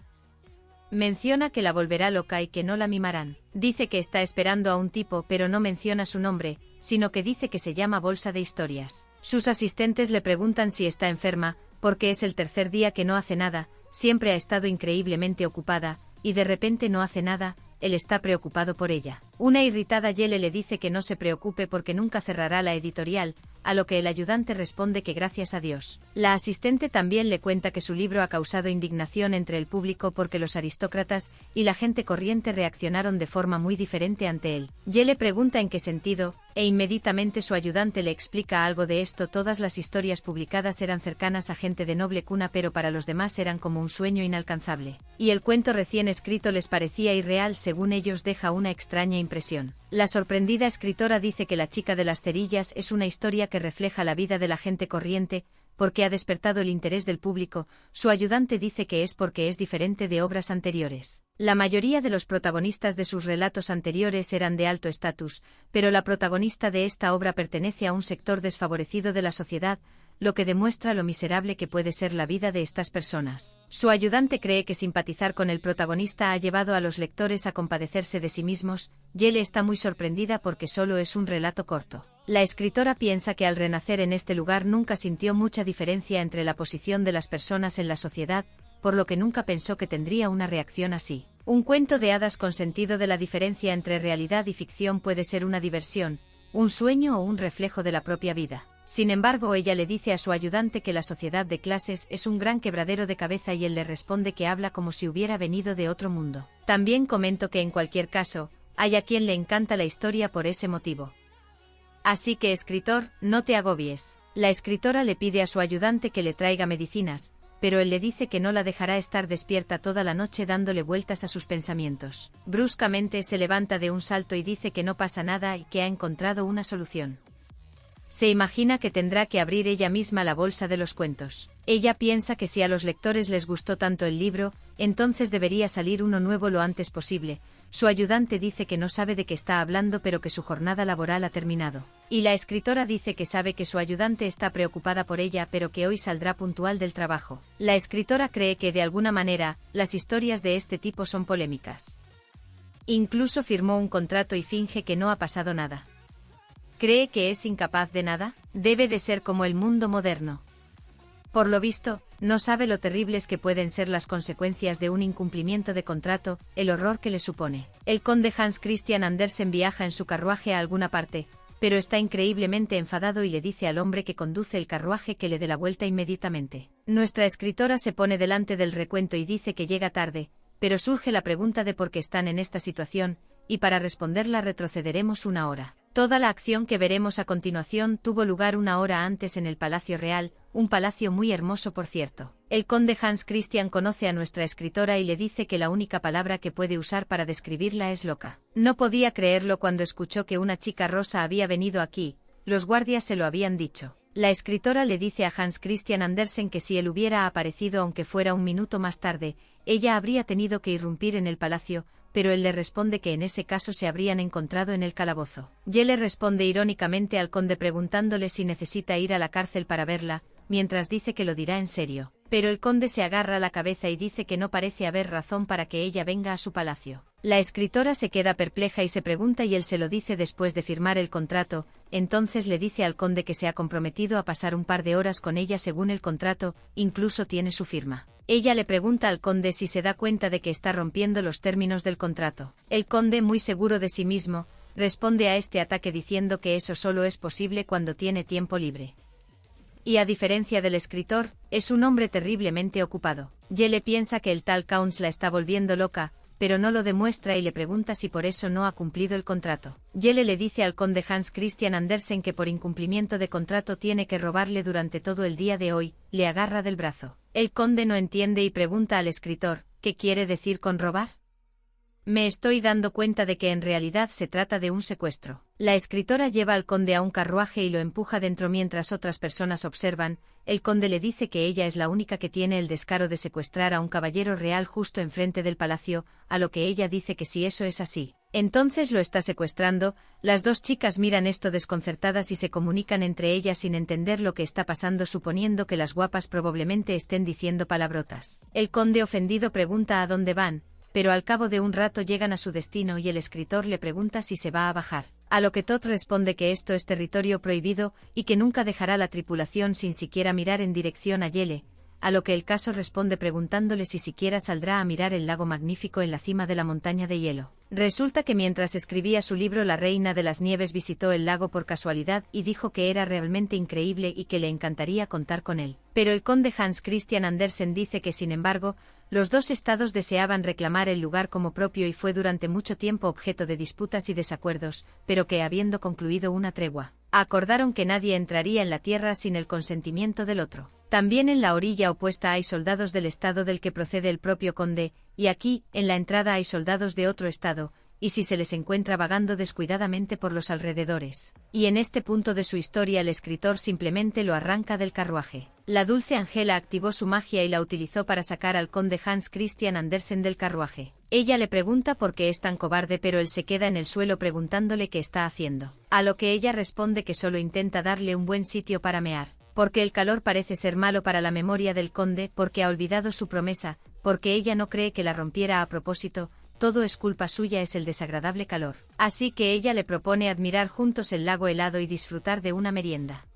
Menciona que la volverá loca y que no la mimarán. Dice que está esperando a un tipo pero no menciona su nombre, sino que dice que se llama Bolsa de Historias. Sus asistentes le preguntan si está enferma, porque es el tercer día que no hace nada, siempre ha estado increíblemente ocupada, y de repente no hace nada. Él está preocupado por ella. Una irritada Yele le dice que no se preocupe porque nunca cerrará la editorial, a lo que el ayudante responde que gracias a Dios. La asistente también le cuenta que su libro ha causado indignación entre el público porque los aristócratas y la gente corriente reaccionaron de forma muy diferente ante él. Yele pregunta en qué sentido, e inmediatamente su ayudante le explica algo de esto. Todas las historias publicadas eran cercanas a gente de noble cuna, pero para los demás eran como un sueño inalcanzable. Y el cuento recién escrito les parecía irreal, según ellos deja una extraña impresión. La sorprendida escritora dice que La chica de las cerillas es una historia que refleja la vida de la gente corriente, porque ha despertado el interés del público. Su ayudante dice que es porque es diferente de obras anteriores. La mayoría de los protagonistas de sus relatos anteriores eran de alto estatus, pero la protagonista de esta obra pertenece a un sector desfavorecido de la sociedad, lo que demuestra lo miserable que puede ser la vida de estas personas. Su ayudante cree que simpatizar con el protagonista ha llevado a los lectores a compadecerse de sí mismos. Yele está muy sorprendida porque solo es un relato corto. La escritora piensa que al renacer en este lugar nunca sintió mucha diferencia entre la posición de las personas en la sociedad, por lo que nunca pensó que tendría una reacción así. Un cuento de hadas con sentido de la diferencia entre realidad y ficción puede ser una diversión, un sueño o un reflejo de la propia vida. Sin embargo, ella le dice a su ayudante que la sociedad de clases es un gran quebradero de cabeza y él le responde que habla como si hubiera venido de otro mundo. También comento que en cualquier caso, hay a quien le encanta la historia por ese motivo. Así que, escritor, no te agobies. La escritora le pide a su ayudante que le traiga medicinas, pero él le dice que no la dejará estar despierta toda la noche dándole vueltas a sus pensamientos. Bruscamente se levanta de un salto y dice que no pasa nada y que ha encontrado una solución. Se imagina que tendrá que abrir ella misma la bolsa de los cuentos. Ella piensa que si a los lectores les gustó tanto el libro, entonces debería salir uno nuevo lo antes posible. Su ayudante dice que no sabe de qué está hablando, pero que su jornada laboral ha terminado. Y la escritora dice que sabe que su ayudante está preocupada por ella, pero que hoy saldrá puntual del trabajo. La escritora cree que de alguna manera, las historias de este tipo son polémicas. Incluso firmó un contrato y finge que no ha pasado nada. ¿Cree que es incapaz de nada? Debe de ser como el mundo moderno. Por lo visto, no sabe lo terribles que pueden ser las consecuencias de un incumplimiento de contrato, el horror que le supone. El conde Hans Christian Andersen viaja en su carruaje a alguna parte, pero está increíblemente enfadado y le dice al hombre que conduce el carruaje que le dé la vuelta inmediatamente. Nuestra escritora se pone delante del recuento y dice que llega tarde, pero surge la pregunta de por qué están en esta situación, y para responderla retrocederemos 1 hora. Toda la acción que veremos a continuación tuvo lugar 1 hora antes en el Palacio Real, un palacio muy hermoso por cierto. El conde Hans Christian conoce a nuestra escritora y le dice que la única palabra que puede usar para describirla es loca. No podía creerlo cuando escuchó que una chica rosa había venido aquí, los guardias se lo habían dicho. La escritora le dice a Hans Christian Andersen que si él hubiera aparecido aunque fuera un minuto más tarde, ella habría tenido que irrumpir en el palacio, pero él le responde que en ese caso se habrían encontrado en el calabozo. Le responde irónicamente al conde preguntándole si necesita ir a la cárcel para verla, mientras dice que lo dirá en serio. Pero el conde se agarra la cabeza y dice que no parece haber razón para que ella venga a su palacio. La escritora se queda perpleja y se pregunta y él se lo dice después de firmar el contrato, entonces le dice al conde que se ha comprometido a pasar un par de horas con ella según el contrato, incluso tiene su firma. Ella le pregunta al conde si se da cuenta de que está rompiendo los términos del contrato. El conde, muy seguro de sí mismo, responde a este ataque diciendo que eso solo es posible cuando tiene tiempo libre. Y a diferencia del escritor, es un hombre terriblemente ocupado. Le piensa que el tal Counts la está volviendo loca, pero no lo demuestra y le pregunta si por eso no ha cumplido el contrato. Le dice al conde Hans Christian Andersen que por incumplimiento de contrato tiene que robarle durante todo el día de hoy, le agarra del brazo. El conde no entiende y pregunta al escritor, ¿qué quiere decir con robar? Me estoy dando cuenta de que en realidad se trata de un secuestro. La escritora lleva al conde a un carruaje y lo empuja dentro mientras otras personas observan. El conde le dice que ella es la única que tiene el descaro de secuestrar a un caballero real justo enfrente del palacio, a lo que ella dice que si eso es así, entonces lo está secuestrando. Las dos chicas miran esto desconcertadas y se comunican entre ellas sin entender lo que está pasando, suponiendo que las guapas probablemente estén diciendo palabrotas. El conde ofendido pregunta a dónde van, pero al cabo de un rato llegan a su destino y el escritor le pregunta si se va a bajar. A lo que Todd responde que esto es territorio prohibido y que nunca dejará la tripulación sin siquiera mirar en dirección a Yele, a lo que el caso responde preguntándole si siquiera saldrá a mirar el lago magnífico en la cima de la montaña de hielo. Resulta que mientras escribía su libro la Reina de las Nieves visitó el lago por casualidad y dijo que era realmente increíble y que le encantaría contar con él. Pero el conde Hans Christian Andersen dice que sin embargo, los dos estados deseaban reclamar el lugar como propio y fue durante mucho tiempo objeto de disputas y desacuerdos, pero que habiendo concluido una tregua, acordaron que nadie entraría en la tierra sin el consentimiento del otro. También en la orilla opuesta hay soldados del estado del que procede el propio conde, y aquí, en la entrada hay soldados de otro estado, y si se les encuentra vagando descuidadamente por los alrededores. Y en este punto de su historia el escritor simplemente lo arranca del carruaje. La dulce Angela activó su magia y la utilizó para sacar al conde Hans Christian Andersen del carruaje. Ella le pregunta por qué es tan cobarde, pero él se queda en el suelo preguntándole qué está haciendo. A lo que ella responde que solo intenta darle un buen sitio para mear, porque el calor parece ser malo para la memoria del conde, porque ha olvidado su promesa, porque ella no cree que la rompiera a propósito. Todo es culpa suya, es el desagradable calor. Así que ella le propone admirar juntos el lago helado y disfrutar de una merienda.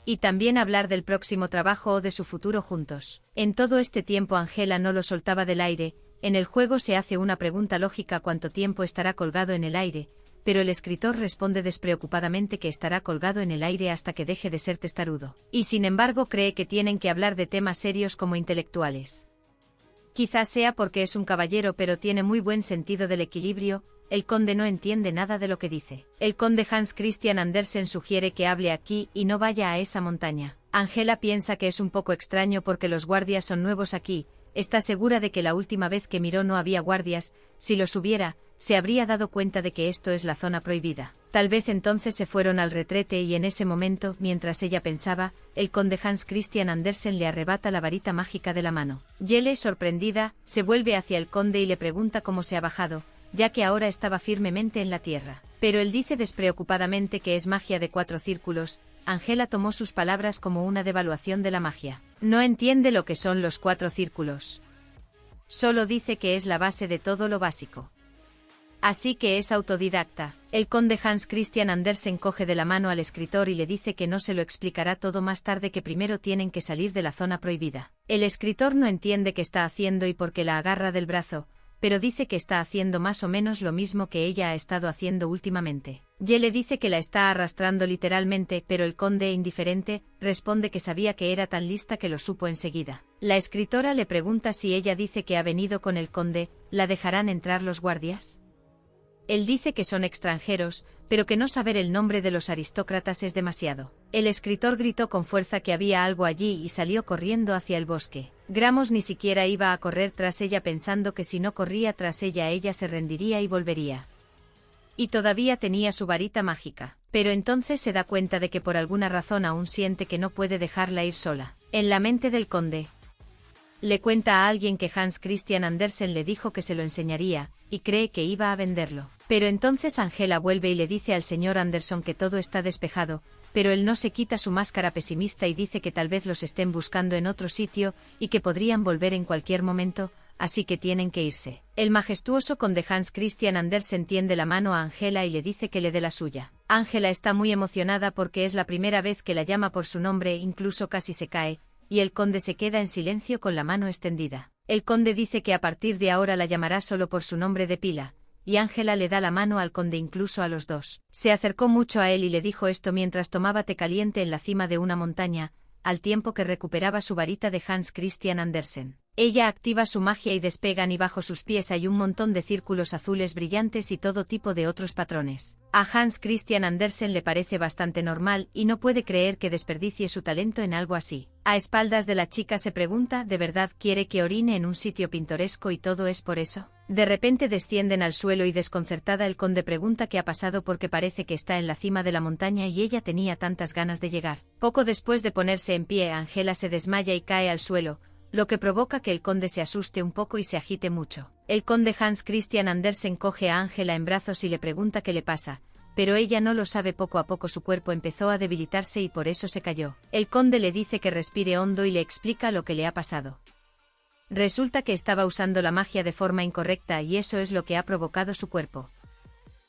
Y también hablar del próximo trabajo o de su futuro juntos. En todo este tiempo Angela no lo soltaba del aire. En el juego se hace una pregunta lógica: ¿cuánto tiempo estará colgado en el aire? Pero el escritor responde despreocupadamente que estará colgado en el aire hasta que deje de ser testarudo. Y sin embargo cree que tienen que hablar de temas serios como intelectuales. Quizás sea porque es un caballero, pero tiene muy buen sentido del equilibrio. El conde no entiende nada de lo que dice. El conde Hans Christian Andersen sugiere que hable aquí y no vaya a esa montaña. Angela piensa que es un poco extraño porque los guardias son nuevos aquí. Está segura de que la última vez que miró no había guardias. Si los hubiera, se habría dado cuenta de que esto es la zona prohibida. Tal vez entonces se fueron al retrete y en ese momento, mientras ella pensaba, el conde Hans Christian Andersen le arrebata la varita mágica de la mano. Yele, sorprendida, se vuelve hacia el conde y le pregunta cómo se ha bajado, ya que ahora estaba firmemente en la tierra. Pero él dice despreocupadamente que es magia de 4 círculos. Angela tomó sus palabras como una devaluación de la magia. No entiende lo que son los 4 círculos. Solo dice que es la base de todo lo básico. Así que es autodidacta. El conde Hans Christian Andersen coge de la mano al escritor y le dice que no se lo explicará todo más tarde, que primero tienen que salir de la zona prohibida. El escritor no entiende qué está haciendo y porque la agarra del brazo, pero dice que está haciendo más o menos lo mismo que ella ha estado haciendo últimamente. Ye le dice que la está arrastrando literalmente, pero el conde, indiferente, responde que sabía que era tan lista que lo supo enseguida. La escritora le pregunta si ella dice que ha venido con el conde, ¿la dejarán entrar los guardias? Él dice que son extranjeros, pero que no saber el nombre de los aristócratas es demasiado. El escritor gritó con fuerza que había algo allí y salió corriendo hacia el bosque. Gramos ni siquiera iba a correr tras ella pensando que si no corría tras ella se rendiría y volvería. Y todavía tenía su varita mágica. Pero entonces se da cuenta de que por alguna razón aún siente que no puede dejarla ir sola. En la mente del conde, le cuenta a alguien que Hans Christian Andersen le dijo que se lo enseñaría, y cree que iba a venderlo. Pero entonces Angela vuelve y le dice al señor Anderson que todo está despejado, pero él no se quita su máscara pesimista y dice que tal vez los estén buscando en otro sitio, y que podrían volver en cualquier momento, así que tienen que irse. El majestuoso conde Hans Christian Andersen tiende la mano a Angela y le dice que le dé la suya. Angela está muy emocionada porque es la primera vez que la llama por su nombre, incluso casi se cae, y el conde se queda en silencio con la mano extendida. El conde dice que a partir de ahora la llamará solo por su nombre de pila, y Angela le da la mano al conde, incluso a los dos. Se acercó mucho a él y le dijo esto mientras tomaba té caliente en la cima de una montaña, al tiempo que recuperaba su varita de Hans Christian Andersen. Ella activa su magia y despegan y bajo sus pies hay un montón de círculos azules brillantes y todo tipo de otros patrones. A Hans Christian Andersen le parece bastante normal y no puede creer que desperdicie su talento en algo así. A espaldas de la chica se pregunta, ¿de verdad quiere que orine en un sitio pintoresco y todo es por eso? De repente descienden al suelo y desconcertada el conde pregunta qué ha pasado porque parece que está en la cima de la montaña y ella tenía tantas ganas de llegar. Poco después de ponerse en pie, Angela se desmaya y cae al suelo, lo que provoca que el conde se asuste un poco y se agite mucho. El conde Hans Christian Andersen coge a Angela en brazos y le pregunta qué le pasa, pero ella no lo sabe. Poco a poco su cuerpo empezó a debilitarse y por eso se cayó. El conde le dice que respire hondo y le explica lo que le ha pasado. Resulta que estaba usando la magia de forma incorrecta y eso es lo que ha provocado su cuerpo.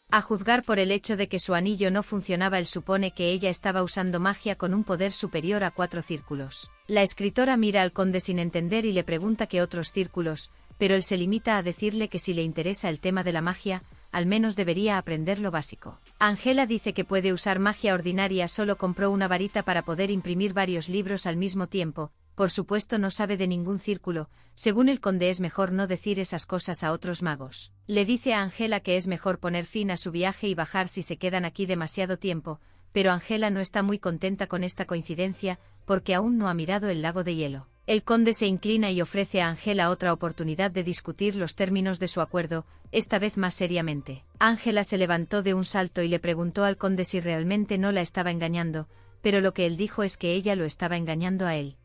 A juzgar por el hecho de que su anillo no funcionaba, él supone que ella estaba usando magia con un poder superior a 4 círculos. La escritora mira al conde sin entender y le pregunta qué otros círculos, pero él se limita a decirle que si le interesa el tema de la magia, al menos debería aprender lo básico. Angela dice que puede usar magia ordinaria, solo compró una varita para poder imprimir varios libros al mismo tiempo. Por supuesto no sabe de ningún círculo, según el conde es mejor no decir esas cosas a otros magos. Le dice a Angela que es mejor poner fin a su viaje y bajar si se quedan aquí demasiado tiempo, pero Angela no está muy contenta con esta coincidencia, porque aún no ha mirado el lago de hielo. El conde se inclina y ofrece a Angela otra oportunidad de discutir los términos de su acuerdo, esta vez más seriamente. Angela se levantó de un salto y le preguntó al conde si realmente no la estaba engañando, pero lo que él dijo es que ella lo estaba engañando a él.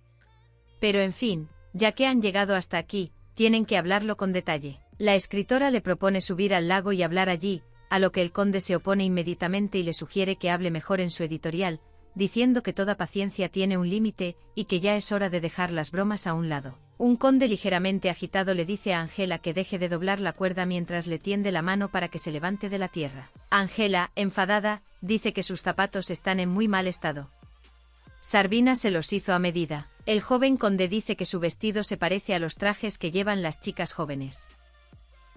Pero en fin, ya que han llegado hasta aquí, tienen que hablarlo con detalle. La escritora le propone subir al lago y hablar allí, a lo que el conde se opone inmediatamente y le sugiere que hable mejor en su editorial, diciendo que toda paciencia tiene un límite y que ya es hora de dejar las bromas a un lado. Un conde ligeramente agitado le dice a Angela que deje de doblar la cuerda mientras le tiende la mano para que se levante de la tierra. Angela, enfadada, dice que sus zapatos están en muy mal estado. Sarvina se los hizo a medida. El joven conde dice que su vestido se parece a los trajes que llevan las chicas jóvenes.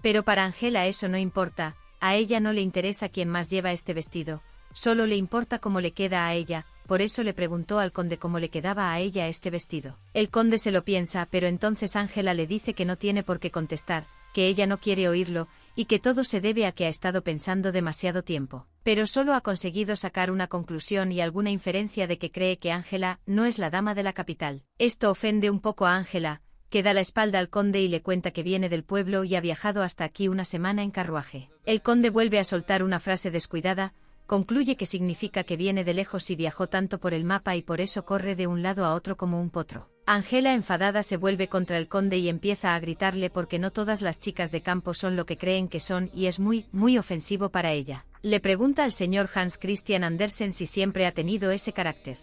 Pero para Angela eso no importa, a ella no le interesa quién más lleva este vestido, solo le importa cómo le queda a ella, por eso le preguntó al conde cómo le quedaba a ella este vestido. El conde se lo piensa, pero entonces Angela le dice que no tiene por qué contestar, que ella no quiere oírlo, y que todo se debe a que ha estado pensando demasiado tiempo. Pero solo ha conseguido sacar una conclusión y alguna inferencia de que cree que Angela no es la dama de la capital. Esto ofende un poco a Angela, que da la espalda al conde y le cuenta que viene del pueblo y ha viajado hasta aquí una semana en carruaje. El conde vuelve a soltar una frase descuidada, concluye que significa que viene de lejos y viajó tanto por el mapa y por eso corre de un lado a otro como un potro. Angela, enfadada, se vuelve contra el conde y empieza a gritarle porque no todas las chicas de campo son lo que creen que son y es muy ofensivo para ella. Le pregunta al señor Hans Christian Andersen si siempre ha tenido ese carácter.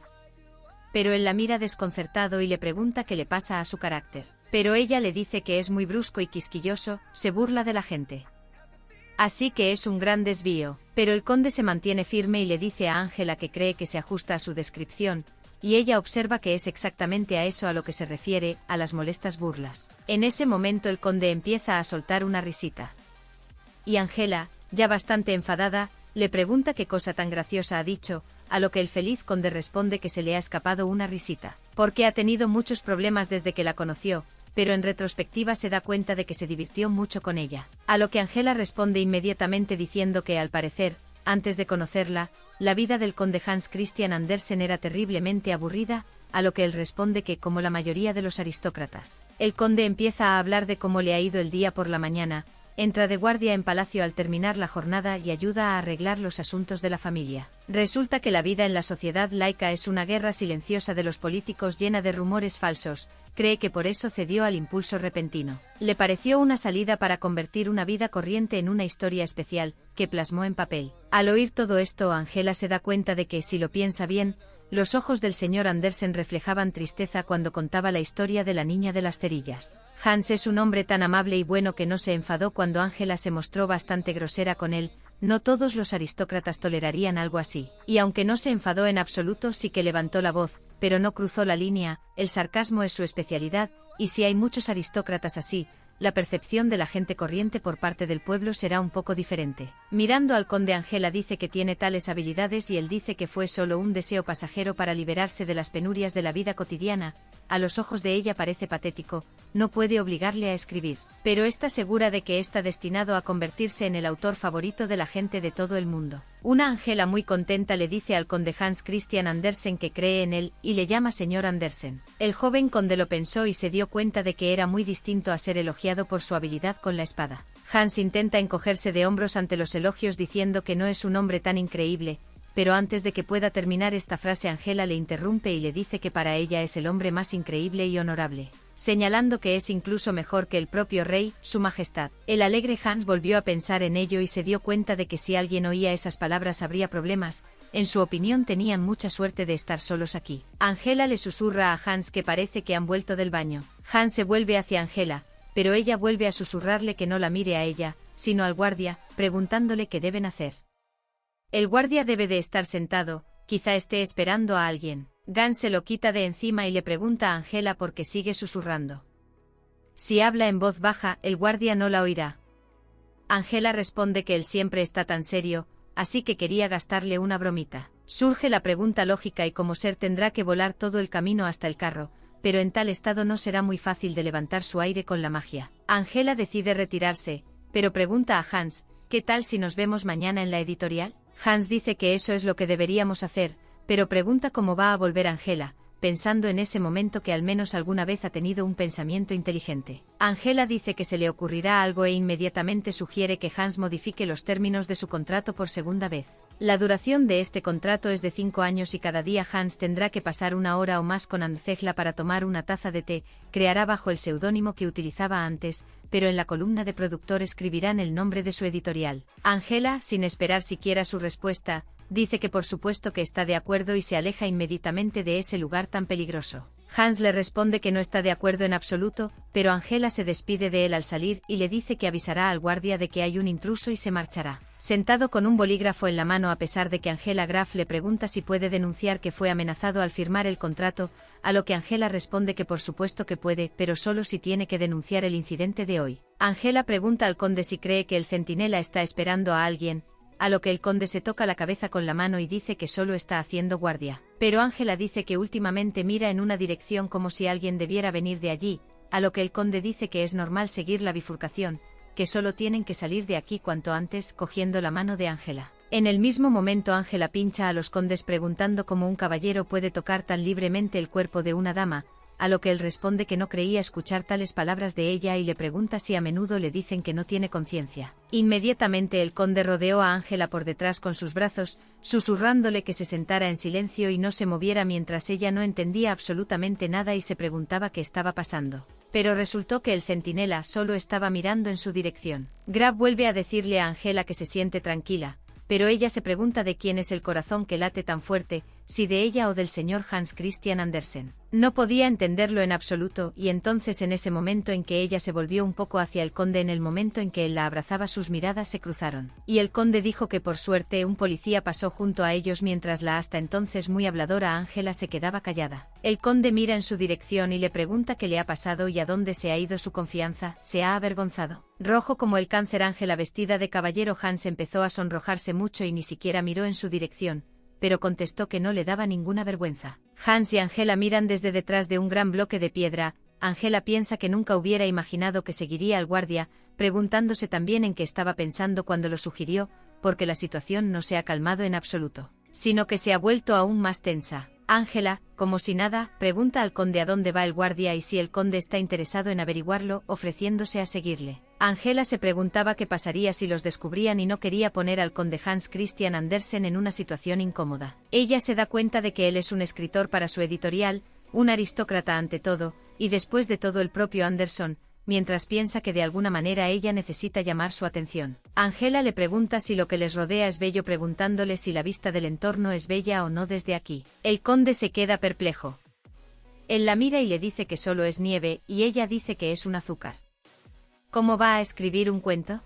Pero él la mira desconcertado y le pregunta qué le pasa a su carácter. Pero ella le dice que es muy brusco y quisquilloso, se burla de la gente. Así que es un gran desvío, pero el conde se mantiene firme y le dice a Angela que cree que se ajusta a su descripción, y ella observa que es exactamente a eso a lo que se refiere, a las molestas burlas. En ese momento el conde empieza a soltar una risita. Y Angela, ya bastante enfadada, le pregunta qué cosa tan graciosa ha dicho, a lo que el feliz conde responde que se le ha escapado una risita, porque ha tenido muchos problemas desde que la conoció, pero en retrospectiva se da cuenta de que se divirtió mucho con ella. A lo que Angela responde inmediatamente diciendo que al parecer, antes de conocerla, la vida del conde Hans Christian Andersen era terriblemente aburrida, a lo que él responde que como la mayoría de los aristócratas. El conde empieza a hablar de cómo le ha ido el día por la mañana, entra de guardia en palacio al terminar la jornada y ayuda a arreglar los asuntos de la familia. Resulta que la vida en la sociedad laica es una guerra silenciosa de los políticos llena de rumores falsos, cree que por eso cedió al impulso repentino. Le pareció una salida para convertir una vida corriente en una historia especial, que plasmó en papel. Al oír todo esto, Angela se da cuenta de que, si lo piensa bien, los ojos del señor Andersen reflejaban tristeza cuando contaba la historia de la niña de las cerillas. Hans es un hombre tan amable y bueno que no se enfadó cuando Angela se mostró bastante grosera con él. No todos los aristócratas tolerarían algo así. Y aunque no se enfadó en absoluto, sí que levantó la voz, pero no cruzó la línea. El sarcasmo es su especialidad, y si hay muchos aristócratas así, la percepción de la gente corriente por parte del pueblo será un poco diferente. Mirando al conde, Angela dice que tiene tales habilidades y él dice que fue solo un deseo pasajero para liberarse de las penurias de la vida cotidiana. A los ojos de ella parece patético, no puede obligarle a escribir, pero está segura de que está destinado a convertirse en el autor favorito de la gente de todo el mundo. Una Angela muy contenta le dice al conde Hans Christian Andersen que cree en él y le llama señor Andersen. El joven conde lo pensó y se dio cuenta de que era muy distinto a ser elogiado por su habilidad con la espada. Hans intenta encogerse de hombros ante los elogios diciendo que no es un hombre tan increíble, pero antes de que pueda terminar esta frase Angela le interrumpe y le dice que para ella es el hombre más increíble y honorable, señalando que es incluso mejor que el propio rey, su majestad. El alegre Hans volvió a pensar en ello y se dio cuenta de que si alguien oía esas palabras habría problemas. En su opinión tenían mucha suerte de estar solos aquí. Angela le susurra a Hans que parece que han vuelto del baño. Hans se vuelve hacia Angela, pero ella vuelve a susurrarle que no la mire a ella, sino al guardia, preguntándole qué deben hacer. El guardia debe de estar sentado, quizá esté esperando a alguien. Gans se lo quita de encima y le pregunta a Angela por qué sigue susurrando. Si habla en voz baja, el guardia no la oirá. Angela responde que él siempre está tan serio, así que quería gastarle una bromita. Surge la pregunta lógica y como ser tendrá que volar todo el camino hasta el carro, pero en tal estado no será muy fácil de levantar su aire con la magia. Angela decide retirarse, pero pregunta a Hans, ¿qué tal si nos vemos mañana en la editorial? Hans dice que eso es lo que deberíamos hacer, pero pregunta cómo va a volver Angela, pensando en ese momento que al menos alguna vez ha tenido un pensamiento inteligente. Angela dice que se le ocurrirá algo e inmediatamente sugiere que Hans modifique los términos de su contrato por segunda vez. La duración de este contrato es de 5 años y cada día Hans tendrá que pasar 1 hora o más con Angela para tomar una taza de té. Creará bajo el seudónimo que utilizaba antes, pero en la columna de productor escribirán el nombre de su editorial. Angela, sin esperar siquiera su respuesta, dice que por supuesto que está de acuerdo y se aleja inmediatamente de ese lugar tan peligroso. Hans le responde que no está de acuerdo en absoluto, pero Angela se despide de él al salir y le dice que avisará al guardia de que hay un intruso y se marchará. Sentado con un bolígrafo en la mano a pesar de que Angela Graf le pregunta si puede denunciar que fue amenazado al firmar el contrato, a lo que Angela responde que por supuesto que puede, pero solo si tiene que denunciar el incidente de hoy. Angela pregunta al conde si cree que el centinela está esperando a alguien, a lo que el conde se toca la cabeza con la mano y dice que solo está haciendo guardia. Pero Angela dice que últimamente mira en una dirección como si alguien debiera venir de allí, a lo que el conde dice que es normal seguir la bifurcación, que solo tienen que salir de aquí cuanto antes, cogiendo la mano de Angela. En el mismo momento Angela pincha a los condes preguntando cómo un caballero puede tocar tan libremente el cuerpo de una dama, a lo que él responde que no creía escuchar tales palabras de ella y le pregunta si a menudo le dicen que no tiene conciencia. Inmediatamente el conde rodeó a Angela por detrás con sus brazos, susurrándole que se sentara en silencio y no se moviera mientras ella no entendía absolutamente nada y se preguntaba qué estaba pasando. Pero resultó que el centinela solo estaba mirando en su dirección. Graf vuelve a decirle a Angela que se siente tranquila, pero ella se pregunta de quién es el corazón que late tan fuerte. si de ella o del señor Hans Christian Andersen. No podía entenderlo en absoluto, y entonces en ese momento en que ella se volvió un poco hacia el conde, en el momento en que él la abrazaba, sus miradas se cruzaron. Y el conde dijo que por suerte un policía pasó junto a ellos mientras la hasta entonces muy habladora Ángela se quedaba callada. El conde mira en su dirección y le pregunta qué le ha pasado y a dónde se ha ido su confianza. Se ha avergonzado. Rojo como el cáncer, Ángela vestida de caballero Hans empezó a sonrojarse mucho y ni siquiera miró en su dirección, pero contestó que no le daba ninguna vergüenza. Hans y Ángela miran desde detrás de un gran bloque de piedra. Ángela piensa que nunca hubiera imaginado que seguiría al guardia, preguntándose también en qué estaba pensando cuando lo sugirió, porque la situación no se ha calmado en absoluto, sino que se ha vuelto aún más tensa. Ángela, como si nada, pregunta al conde a dónde va el guardia y si el conde está interesado en averiguarlo, ofreciéndose a seguirle. Ángela se preguntaba qué pasaría si los descubrían y no quería poner al conde Hans Christian Andersen en una situación incómoda. Ella se da cuenta de que él es un escritor para su editorial, un aristócrata ante todo, y después de todo el propio Anderson, mientras piensa que de alguna manera ella necesita llamar su atención. Ángela le pregunta si lo que les rodea es bello, preguntándole si la vista del entorno es bella o no desde aquí. El conde se queda perplejo. Él la mira y le dice que solo es nieve, y ella dice que es un azúcar. ¿Cómo va a escribir un cuento?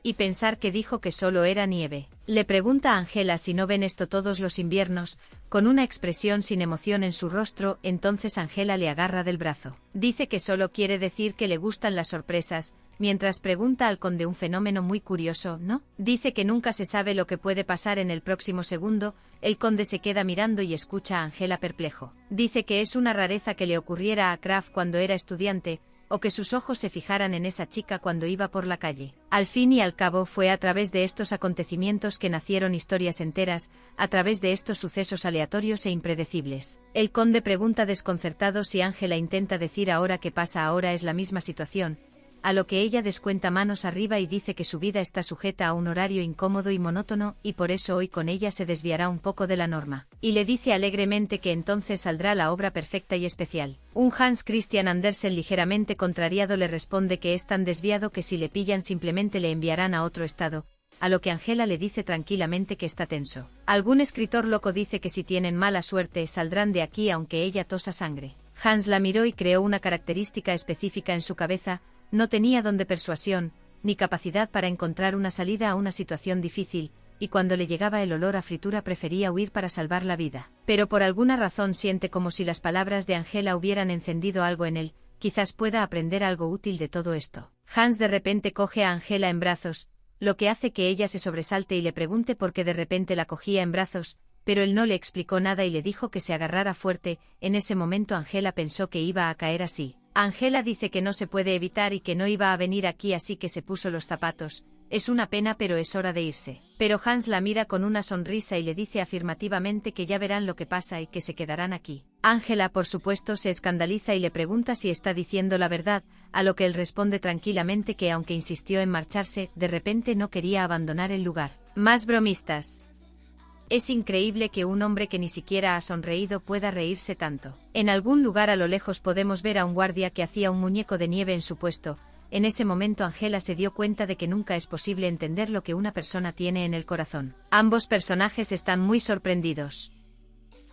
Y pensar que dijo que solo era nieve. Le pregunta a Ángela si no ven esto todos los inviernos, con una expresión sin emoción en su rostro. Entonces Ángela le agarra del brazo. Dice que solo quiere decir que le gustan las sorpresas, mientras pregunta al conde un fenómeno muy curioso, ¿no? Dice que nunca se sabe lo que puede pasar en el próximo segundo. El conde se queda mirando y escucha a Ángela perplejo. Dice que es una rareza que le ocurriera a Kraft cuando era estudiante, o que sus ojos se fijaran en esa chica cuando iba por la calle. Al fin y al cabo fue a través de estos acontecimientos que nacieron historias enteras, a través de estos sucesos aleatorios e impredecibles. El conde pregunta desconcertado si Ángela intenta decir ahora que pasa ahora es la misma situación, a lo que ella descuenta manos arriba y dice que su vida está sujeta a un horario incómodo y monótono, y por eso hoy con ella se desviará un poco de la norma. Y le dice alegremente que entonces saldrá la obra perfecta y especial. Un Hans Christian Andersen ligeramente contrariado le responde que es tan desviado que si le pillan simplemente le enviarán a otro estado, a lo que Ángela le dice tranquilamente que está tenso. Algún escritor loco dice que si tienen mala suerte saldrán de aquí aunque ella tosa sangre. Hans la miró y creó una característica específica en su cabeza. No tenía don de persuasión, ni capacidad para encontrar una salida a una situación difícil, y cuando le llegaba el olor a fritura prefería huir para salvar la vida. Pero por alguna razón siente como si las palabras de Ángela hubieran encendido algo en él, quizás pueda aprender algo útil de todo esto. Hans de repente coge a Ángela en brazos, lo que hace que ella se sobresalte y le pregunte por qué de repente la cogía en brazos, pero él no le explicó nada y le dijo que se agarrara fuerte. En ese momento Ángela pensó que iba a caer así. Ángela dice que no se puede evitar y que no iba a venir aquí, así que se puso los zapatos. Es una pena, pero es hora de irse. Pero Hans la mira con una sonrisa y le dice afirmativamente que ya verán lo que pasa y que se quedarán aquí. Ángela, por supuesto, se escandaliza y le pregunta si está diciendo la verdad, a lo que él responde tranquilamente que aunque insistió en marcharse, de repente no quería abandonar el lugar. Más bromistas. Es increíble que un hombre que ni siquiera ha sonreído pueda reírse tanto. En algún lugar a lo lejos podemos ver a un guardia que hacía un muñeco de nieve en su puesto. En ese momento Ángela se dio cuenta de que nunca es posible entender lo que una persona tiene en el corazón. Ambos personajes están muy sorprendidos.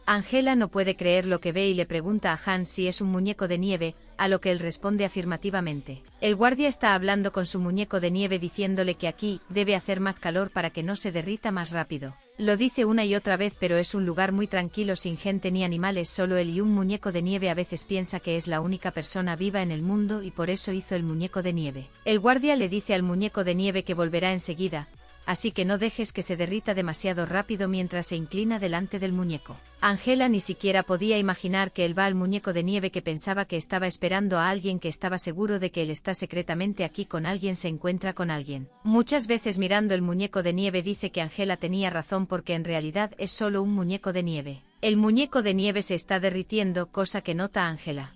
Ángela no puede creer lo que ve y le pregunta a Hans si es un muñeco de nieve, a lo que él responde afirmativamente. El guardia está hablando con su muñeco de nieve diciéndole que aquí debe hacer más calor para que no se derrita más rápido. Lo dice una y otra vez, pero es un lugar muy tranquilo sin gente ni animales, solo él y un muñeco de nieve. A veces piensa que es la única persona viva en el mundo y por eso hizo el muñeco de nieve. El guardia le dice al muñeco de nieve que volverá enseguida, así que no dejes que se derrita demasiado rápido, mientras se inclina delante del muñeco. Ángela ni siquiera podía imaginar que él va al muñeco de nieve, que pensaba que estaba esperando a alguien, que estaba seguro de que él está secretamente aquí con alguien, se encuentra con alguien. Muchas veces mirando el muñeco de nieve dice que Ángela tenía razón porque en realidad es solo un muñeco de nieve. El muñeco de nieve se está derritiendo, cosa que nota Ángela.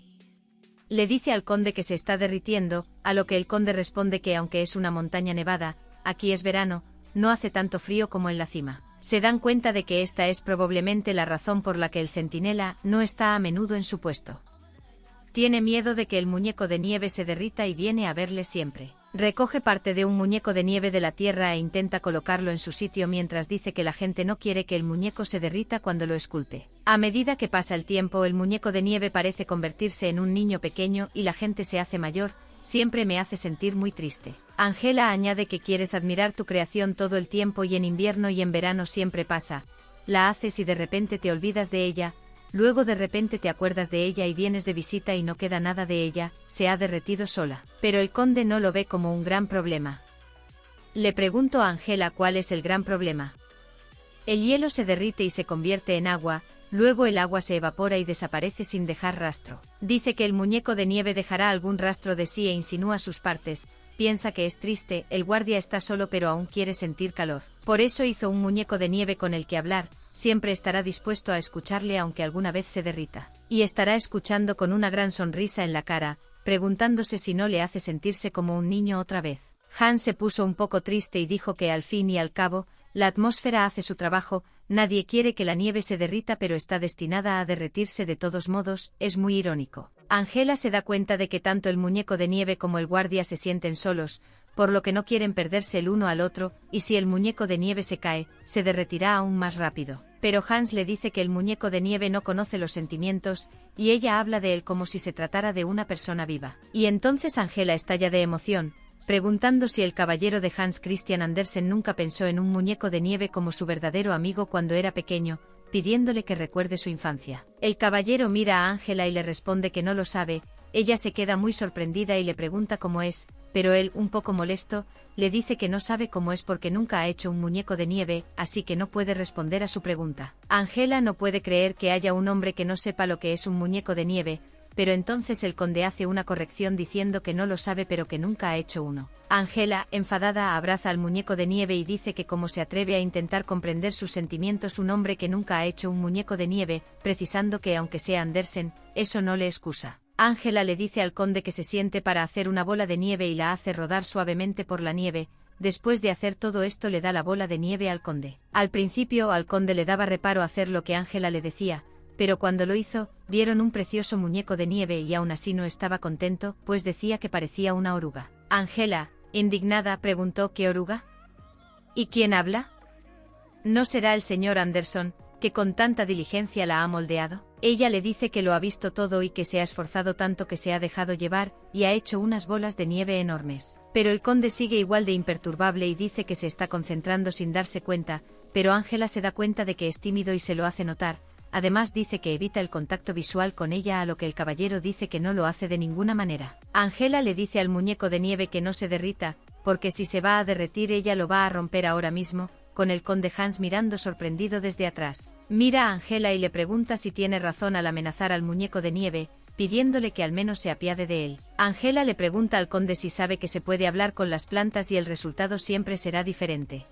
Le dice al conde que se está derritiendo, a lo que el conde responde que aunque es una montaña nevada, aquí es verano, no hace tanto frío como en la cima. Se dan cuenta de que esta es probablemente la razón por la que el centinela no está a menudo en su puesto. Tiene miedo de que el muñeco de nieve se derrita y viene a verle siempre. Recoge parte de un muñeco de nieve de la tierra e intenta colocarlo en su sitio mientras dice que la gente no quiere que el muñeco se derrita cuando lo esculpe. A medida que pasa el tiempo, el muñeco de nieve parece convertirse en un niño pequeño y la gente se hace mayor. Siempre me hace sentir muy triste. Angela añade que quieres admirar tu creación todo el tiempo y en invierno y en verano siempre pasa. La haces y de repente te olvidas de ella. Luego de repente te acuerdas de ella y vienes de visita y no queda nada de ella, se ha derretido sola. Pero el conde no lo ve como un gran problema. Le pregunto a Angela cuál es el gran problema. El hielo se derrite y se convierte en agua, luego el agua se evapora y desaparece sin dejar rastro. Dice que el muñeco de nieve dejará algún rastro de sí e insinúa sus partes. Piensa que es triste, el guardia está solo pero aún quiere sentir calor. Por eso hizo un muñeco de nieve con el que hablar. Siempre estará dispuesto a escucharle aunque alguna vez se derrita. Y estará escuchando con una gran sonrisa en la cara, preguntándose si no le hace sentirse como un niño otra vez. Hans se puso un poco triste y dijo que al fin y al cabo, la atmósfera hace su trabajo, nadie quiere que la nieve se derrita pero está destinada a derretirse de todos modos, es muy irónico. Angela se da cuenta de que tanto el muñeco de nieve como el guardia se sienten solos, por lo que no quieren perderse el uno al otro, y si el muñeco de nieve se cae, se derretirá aún más rápido. Pero Hans le dice que el muñeco de nieve no conoce los sentimientos, y ella habla de él como si se tratara de una persona viva. Y entonces Angela estalla de emoción, preguntando si el caballero de Hans Christian Andersen nunca pensó en un muñeco de nieve como su verdadero amigo cuando era pequeño, pidiéndole que recuerde su infancia. El caballero mira a Angela y le responde que no lo sabe. Ella se queda muy sorprendida y le pregunta cómo es, pero él, un poco molesto, le dice que no sabe cómo es porque nunca ha hecho un muñeco de nieve, así que no puede responder a su pregunta. Angela no puede creer que haya un hombre que no sepa lo que es un muñeco de nieve, pero entonces el conde hace una corrección diciendo que no lo sabe pero que nunca ha hecho uno. Angela, enfadada, abraza al muñeco de nieve y dice que cómo se atreve a intentar comprender sus sentimientos un hombre que nunca ha hecho un muñeco de nieve, precisando que aunque sea Andersen, eso no le excusa. Angela le dice al conde que se siente para hacer una bola de nieve y la hace rodar suavemente por la nieve. Después de hacer todo esto le da la bola de nieve al conde. Al principio al conde le daba reparo hacer lo que Angela le decía, pero cuando lo hizo, vieron un precioso muñeco de nieve y aún así no estaba contento, pues decía que parecía una oruga. Angela, indignada, preguntó ¿qué oruga? ¿Y quién habla? ¿No será el señor Anderson, que con tanta diligencia la ha moldeado? Ella le dice que lo ha visto todo y que se ha esforzado tanto que se ha dejado llevar, y ha hecho unas bolas de nieve enormes. Pero el conde sigue igual de imperturbable y dice que se está concentrando sin darse cuenta, pero Angela se da cuenta de que es tímido y se lo hace notar. Además dice que evita el contacto visual con ella, a lo que el caballero dice que no lo hace de ninguna manera. Angela le dice al muñeco de nieve que no se derrita, porque si se va a derretir ella lo va a romper ahora mismo, con el conde Hans mirando sorprendido desde atrás. Mira a Angela y le pregunta si tiene razón al amenazar al muñeco de nieve, pidiéndole que al menos se apiade de él. Angela le pregunta al conde si sabe que se puede hablar con las plantas y el resultado siempre será diferente.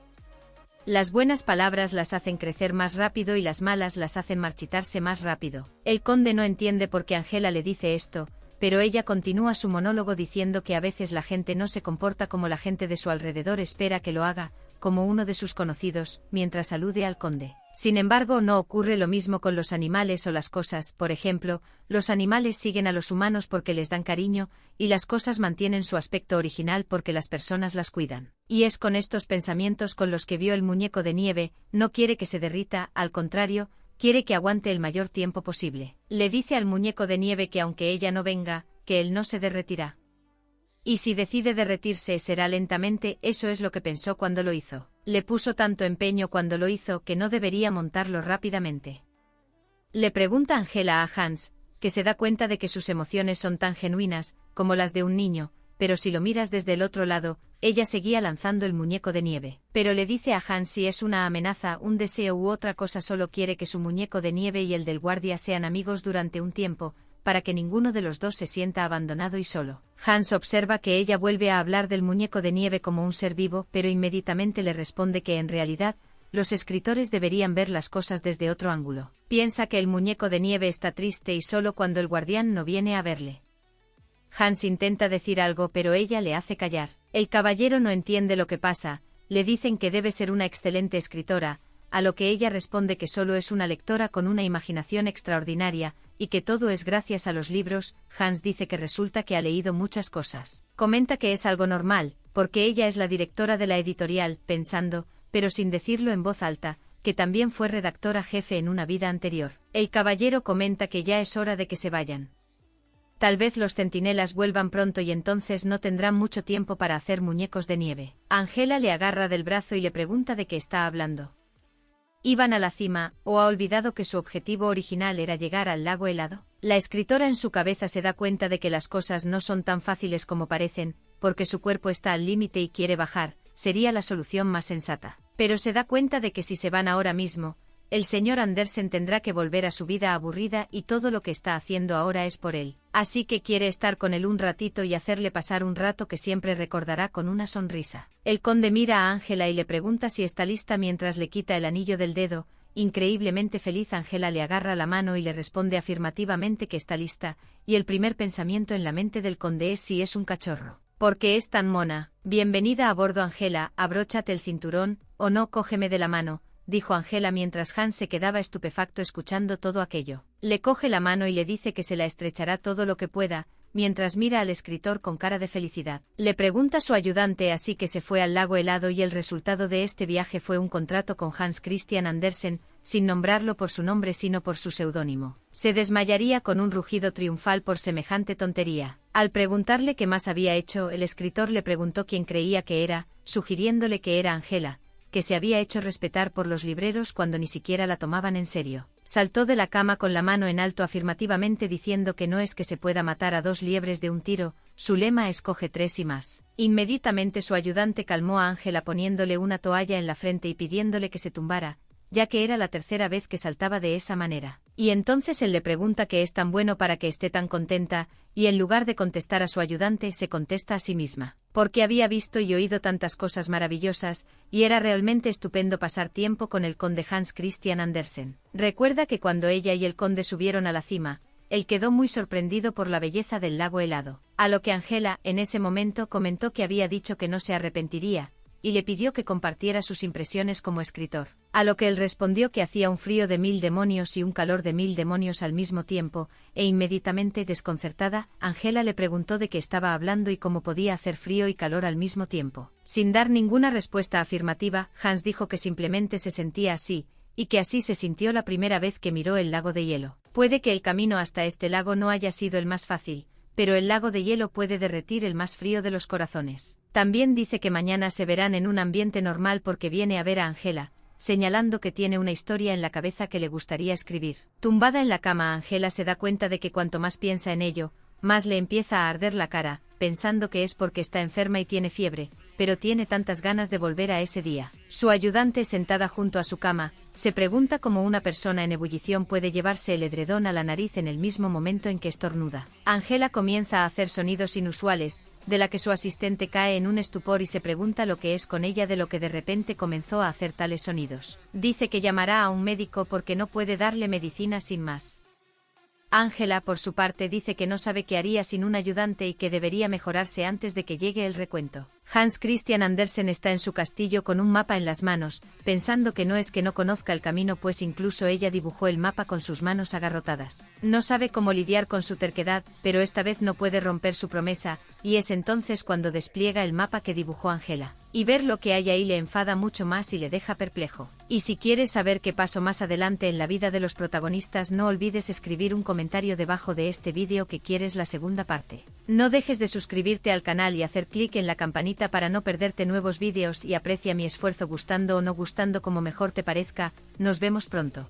Las buenas palabras las hacen crecer más rápido y las malas las hacen marchitarse más rápido. El conde no entiende por qué Angela le dice esto, pero ella continúa su monólogo diciendo que a veces la gente no se comporta como la gente de su alrededor espera que lo haga, como uno de sus conocidos, mientras alude al conde. Sin embargo, no ocurre lo mismo con los animales o las cosas. Por ejemplo, los animales siguen a los humanos porque les dan cariño, y las cosas mantienen su aspecto original porque las personas las cuidan. Y es con estos pensamientos con los que vio el muñeco de nieve. No quiere que se derrita, al contrario, quiere que aguante el mayor tiempo posible. Le dice al muñeco de nieve que aunque ella no venga, que él no se derretirá. Y si decide derretirse será lentamente, eso es lo que pensó cuando lo hizo. Le puso tanto empeño cuando lo hizo que no debería montarlo rápidamente. Le pregunta Angela a Hans, que se da cuenta de que sus emociones son tan genuinas, como las de un niño, pero si lo miras desde el otro lado, ella seguía lanzando el muñeco de nieve. Pero le dice a Hans si es una amenaza, un deseo u otra cosa, solo quiere que su muñeco de nieve y el del guardia sean amigos durante un tiempo, para que ninguno de los dos se sienta abandonado y solo. Hans observa que ella vuelve a hablar del muñeco de nieve como un ser vivo, pero inmediatamente le responde que en realidad, los escritores deberían ver las cosas desde otro ángulo. Piensa que el muñeco de nieve está triste y solo cuando el guardián no viene a verle. Hans intenta decir algo pero ella le hace callar. El caballero no entiende lo que pasa, le dicen que debe ser una excelente escritora, a lo que ella responde que solo es una lectora con una imaginación extraordinaria, y que todo es gracias a los libros. Hans dice que resulta que ha leído muchas cosas. Comenta que es algo normal, porque ella es la directora de la editorial, pensando, pero sin decirlo en voz alta, que también fue redactora jefe en una vida anterior. El caballero comenta que ya es hora de que se vayan. Tal vez los centinelas vuelvan pronto y entonces no tendrán mucho tiempo para hacer muñecos de nieve. Angela le agarra del brazo y le pregunta de qué está hablando. ¿Iban a la cima, o ha olvidado que su objetivo original era llegar al lago helado? La escritora en su cabeza se da cuenta de que las cosas no son tan fáciles como parecen, porque su cuerpo está al límite y quiere bajar, sería la solución más sensata. Pero se da cuenta de que si se van ahora mismo, el señor Andersen tendrá que volver a su vida aburrida y todo lo que está haciendo ahora es por él. Así que quiere estar con él un ratito y hacerle pasar un rato que siempre recordará con una sonrisa. El conde mira a Angela y le pregunta si está lista mientras le quita el anillo del dedo. Increíblemente feliz, Angela le agarra la mano y le responde afirmativamente que está lista, y el primer pensamiento en la mente del conde es si es un cachorro. ¿Por qué es tan mona? Bienvenida a bordo, Angela, abróchate el cinturón, o no, cógeme de la mano, dijo Angela mientras Hans se quedaba estupefacto escuchando todo aquello. Le coge la mano y le dice que se la estrechará todo lo que pueda, mientras mira al escritor con cara de felicidad. Le pregunta a su ayudante, así que se fue al lago helado y el resultado de este viaje fue un contrato con Hans Christian Andersen, sin nombrarlo por su nombre sino por su seudónimo. Se desmayaría con un rugido triunfal por semejante tontería. Al preguntarle qué más había hecho, el escritor le preguntó quién creía que era, sugiriéndole que era Angela, que se había hecho respetar por los libreros cuando ni siquiera la tomaban en serio. Saltó de la cama con la mano en alto afirmativamente diciendo que no es que se pueda matar a 2 liebres de un tiro, su lema es coge 3 y más. Inmediatamente su ayudante calmó a Angela poniéndole una toalla en la frente y pidiéndole que se tumbara, ya que era la 3ª vez que saltaba de esa manera. Y entonces él le pregunta qué es tan bueno para que esté tan contenta, y en lugar de contestar a su ayudante se contesta a sí misma. Porque había visto y oído tantas cosas maravillosas, y era realmente estupendo pasar tiempo con el conde Hans Christian Andersen. Recuerda que cuando ella y el conde subieron a la cima, él quedó muy sorprendido por la belleza del lago helado. A lo que Angela, en ese momento, comentó que había dicho que no se arrepentiría, y le pidió que compartiera sus impresiones como escritor. A lo que él respondió que hacía un frío de 1000 demonios y un calor de 1000 demonios al mismo tiempo, e inmediatamente desconcertada, Angela le preguntó de qué estaba hablando y cómo podía hacer frío y calor al mismo tiempo. Sin dar ninguna respuesta afirmativa, Hans dijo que simplemente se sentía así, y que así se sintió la primera vez que miró el lago de hielo. Puede que el camino hasta este lago no haya sido el más fácil, pero el lago de hielo puede derretir el más frío de los corazones. También dice que mañana se verán en un ambiente normal porque viene a ver a Angela, señalando que tiene una historia en la cabeza que le gustaría escribir. Tumbada en la cama, Angela se da cuenta de que cuanto más piensa en ello, más le empieza a arder la cara, pensando que es porque está enferma y tiene fiebre, pero tiene tantas ganas de volver a ese día. Su ayudante, sentada junto a su cama, se pregunta cómo una persona en ebullición puede llevarse el edredón a la nariz en el mismo momento en que estornuda. Angela comienza a hacer sonidos inusuales, de la que su asistente cae en un estupor y se pregunta lo que es con ella de lo que de repente comenzó a hacer tales sonidos. Dice que llamará a un médico porque no puede darle medicina sin más. Angela, por su parte, dice que no sabe qué haría sin un ayudante y que debería mejorarse antes de que llegue el recuento. Hans Christian Andersen está en su castillo con un mapa en las manos, pensando que no es que no conozca el camino, pues incluso ella dibujó el mapa con sus manos agarrotadas. No sabe cómo lidiar con su terquedad, pero esta vez no puede romper su promesa, y es entonces cuando despliega el mapa que dibujó Angela. Y ver lo que hay ahí le enfada mucho más y le deja perplejo. Y si quieres saber qué pasó más adelante en la vida de los protagonistas, no olvides escribir un comentario debajo de este vídeo que quieres la segunda parte. No dejes de suscribirte al canal y hacer clic en la campanita para no perderte nuevos vídeos, y aprecia mi esfuerzo gustando o no gustando como mejor te parezca. Nos vemos pronto.